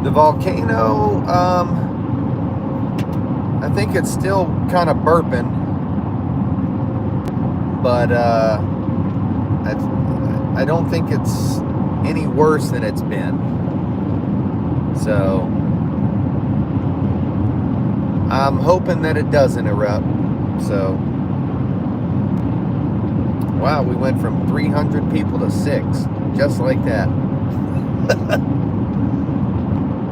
The volcano, I think it's still kind of burping, but I don't think it's any worse than it's been. So I'm hoping that it doesn't erupt. So wow, we went from 300 people to 6 just like that.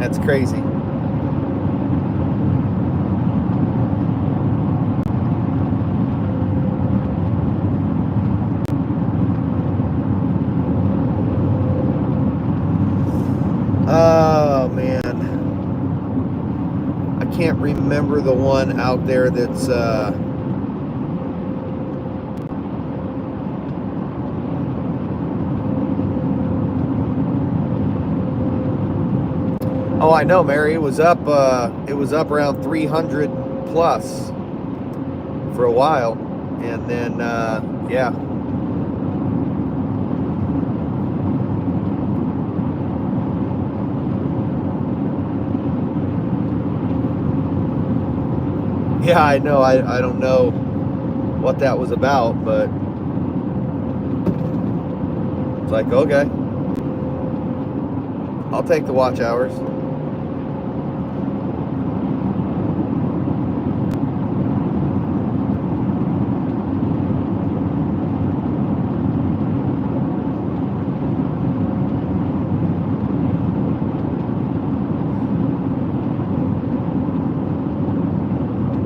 That's crazy. Oh man, I can't remember the one out there that's oh, I know, Mary. It was up around 300 plus for a while, and then yeah. Yeah, I know. I don't know what that was about, but it's like, okay, I'll take the watch hours.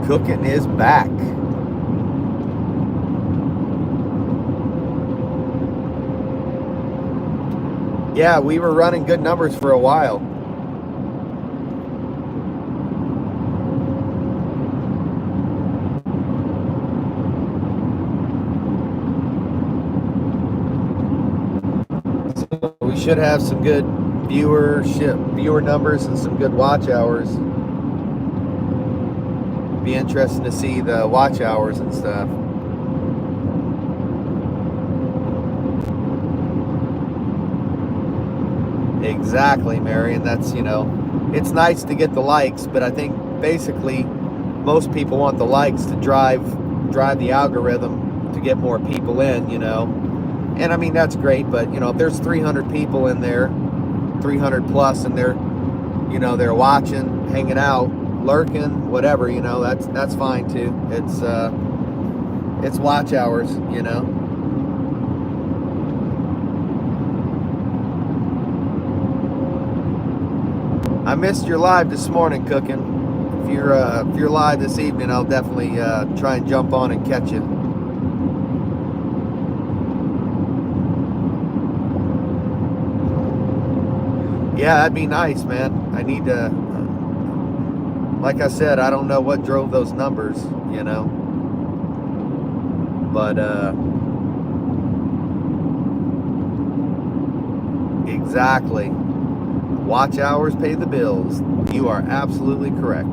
Cooking is back. Yeah, we were running good numbers for a while. So we should have some good viewer numbers and some good watch hours. Be interesting to see the watch hours and stuff. Exactly, Mary, and that's, it's nice to get the likes, but I think basically most people want the likes to drive the algorithm to get more people in, And I mean, that's great, but if there's 300 people in there, 300 plus, and they're watching, hanging out, lurking, whatever, that's fine too. It's watch hours, I missed your live this morning, Cooking. If you're live this evening, I'll definitely try and jump on and catch you. Yeah, that'd be nice, man. I need to, like I said, I don't know what drove those numbers, but exactly. Watch hours pay the bills. You are absolutely correct.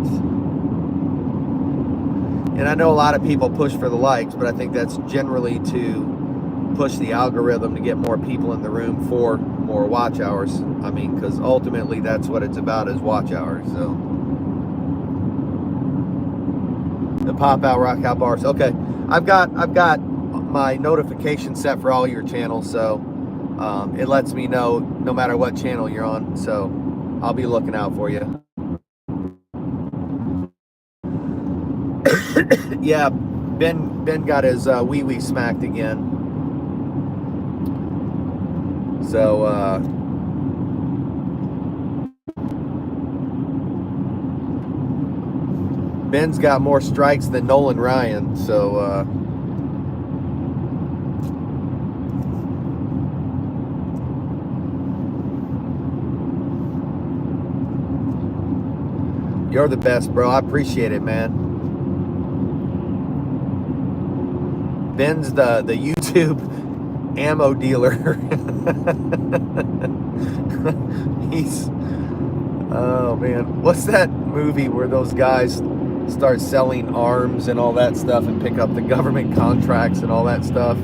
And I know a lot of people push for the likes, but I think that's generally to push the algorithm to get more people in the room for more watch hours. I mean, because ultimately that's what it's about, is watch hours. So the pop out, rock out bars. Okay, I've got my notification set for all your channels, so it lets me know no matter what channel you're on. So I'll be looking out for you. Yeah, Ben got his wee smacked again. So Ben's got more strikes than Nolan Ryan. So you're the best, bro. I appreciate it, man. Ben's the YouTube ammo dealer. He's, oh man, what's that movie where those guys start selling arms and all that stuff and pick up the government contracts and all that stuff?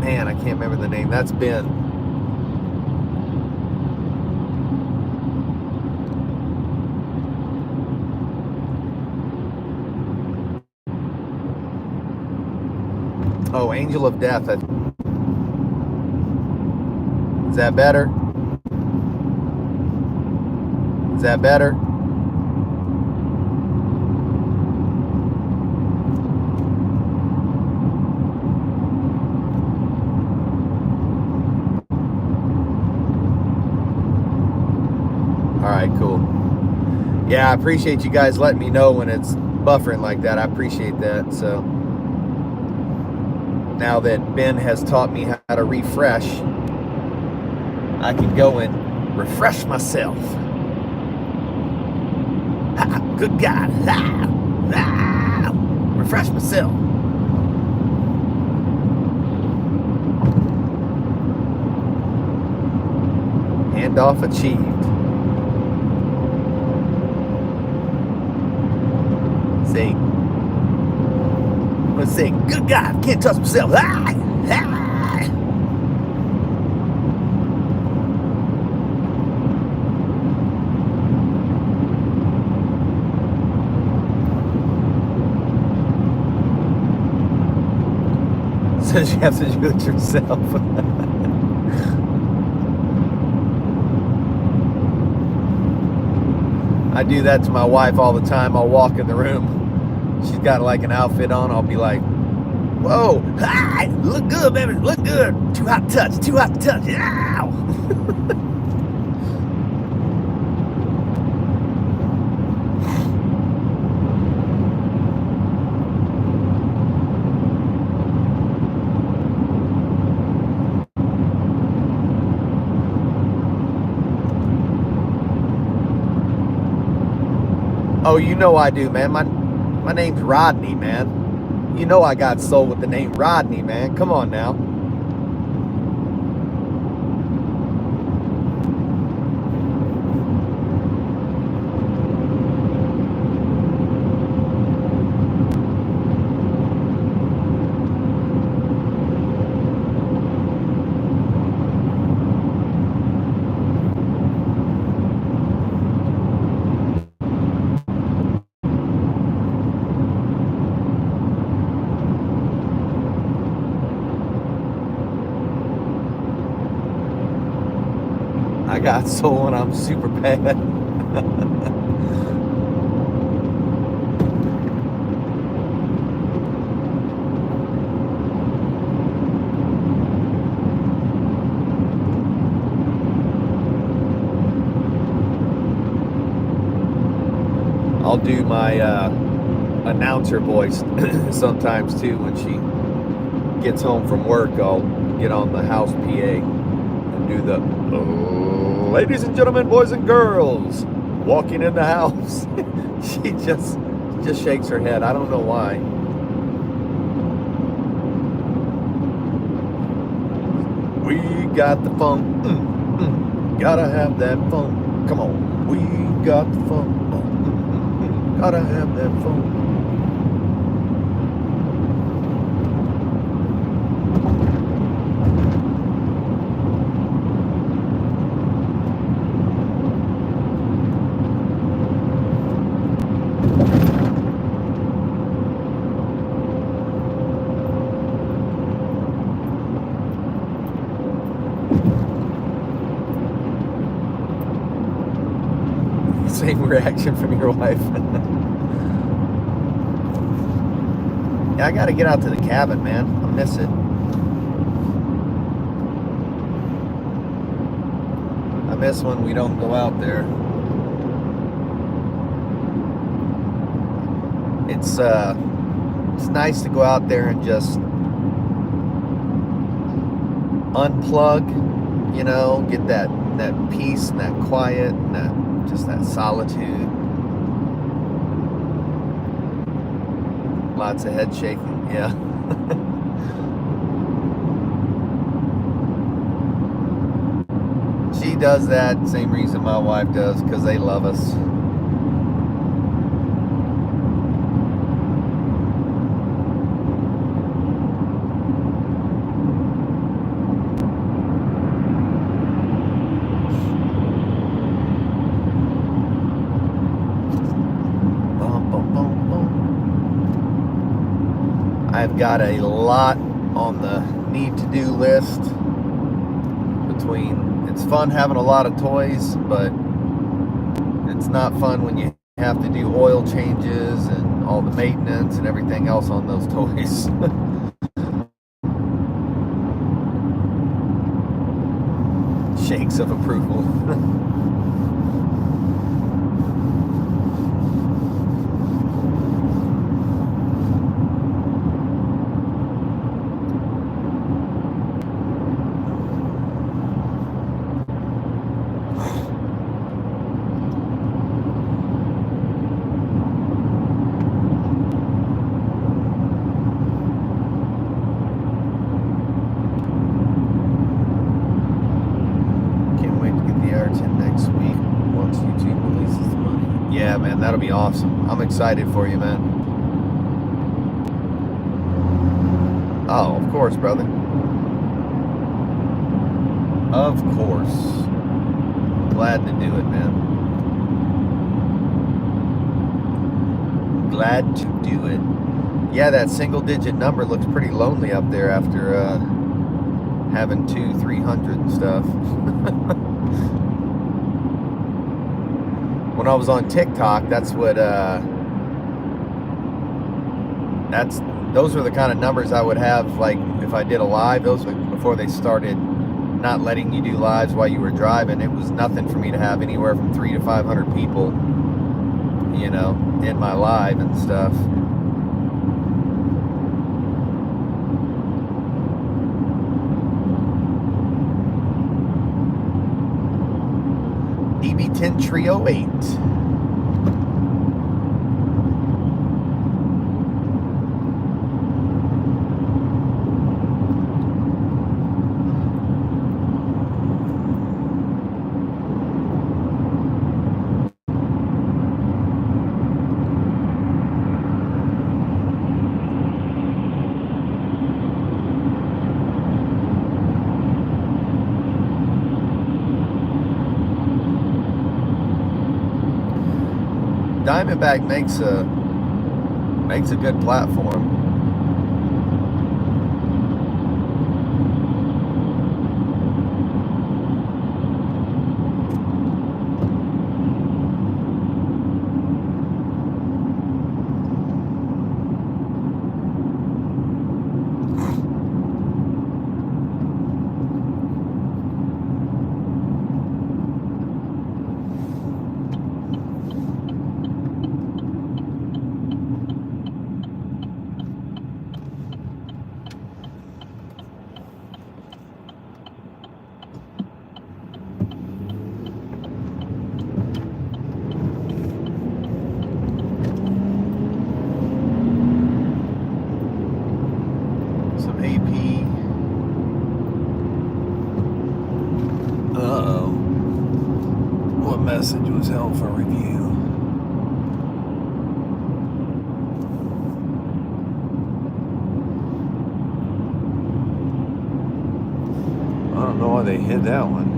Man, I can't remember the name. That's Ben. Oh, Angel of Death. Is that better? Is that better? All right, cool. Yeah, I appreciate you guys letting me know when it's buffering like that. I appreciate that. So now that Ben has taught me how to refresh, I can go and refresh myself. Good God. Refresh myself. Handoff achieved. See, let's say, good God, can't trust myself. Says you have to do it yourself. I do that to my wife all the time. I'll walk in the room. She's got like an outfit on. I'll be like, whoa, hi, look good, baby, look good. Too hot to touch, too hot to touch. Ow! Oh, you know I do, man. My name's Rodney, man. You know I got soul with the name Rodney, man. Come on now. I got soul and I'm super bad. I'll do my announcer voice sometimes too. When she gets home from work, I'll get on the house PA and do the ladies and gentlemen, boys and girls walking in the house. She just shakes her head. I don't know why. We got the fun. Gotta have that fun. Come on. We got the fun. Gotta have that fun. Same reaction from your wife. Yeah, I gotta get out to the cabin, man. I miss it. I miss when we don't go out there. It's nice to go out there and just unplug, you know, get that peace and that quiet and that solitude. Lots of head shaking, yeah. She does that, same reason my wife does, because they love us. I've got a lot on the need-to-do list. It's fun having a lot of toys, but it's not fun when you have to do oil changes and all the maintenance and everything else on those toys. Shakes of approval. Yeah, man, that'll be awesome. I'm excited for you, man. Oh, of course, brother. Of course. Glad to do it, man. Glad to do it. Yeah, that single-digit number looks pretty lonely up there after having 200-300 and stuff. When I was on TikTok, that's what those were the kind of numbers I would have, like if I did a live. Those were before they started not letting you do lives while you were driving. It was nothing for me to have anywhere from 300 to 500 people, you know, in my live and stuff. DB10 Trio 8. Diamondback makes a good platform. Message was held for review. I don't know why they hid that one.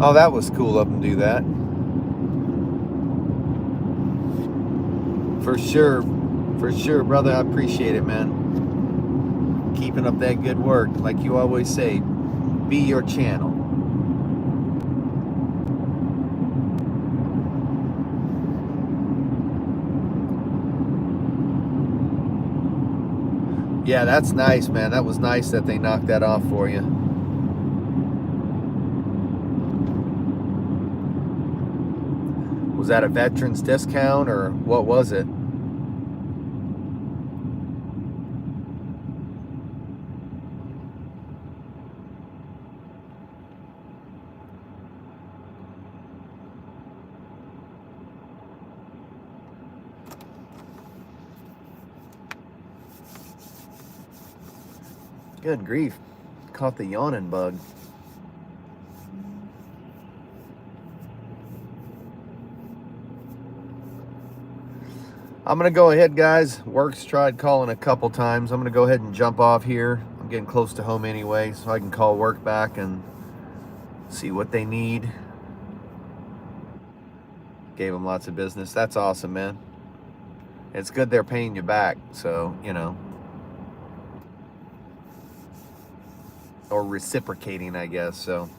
Oh, that was cool of them to do that. For sure, brother. I appreciate it, man. Keeping up that good work. Like you always say, be your channel. Yeah, that's nice, man. That was nice that they knocked that off for you. Was that a veterans discount or what was it? Good grief. Caught the yawning bug. I'm going to go ahead, guys. Work's tried calling a couple times. I'm going to go ahead and jump off here. I'm getting close to home anyway, so I can call work back and see what they need. Gave them lots of business. That's awesome, man. It's good they're paying you back, so, you know. Or reciprocating, I guess, so.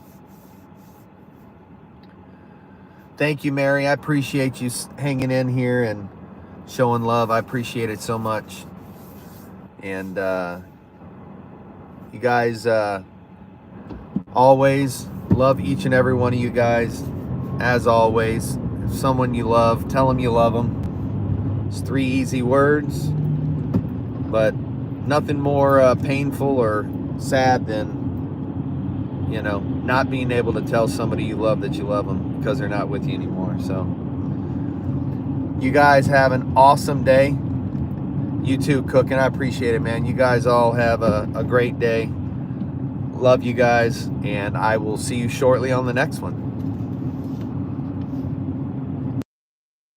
Thank you, Mary. I appreciate you hanging in here and showing love. I appreciate it so much. And you guys always love each and every one of you guys. As always, if someone you love, tell them you love them. It's 3 easy words, but nothing more painful or sad than, you know, not being able to tell somebody you love that you love them because they're not with you anymore. So you guys have an awesome day. You too, Cooking. I appreciate it, man. You guys all have a great day. Love you guys, and I will see you shortly on the next one.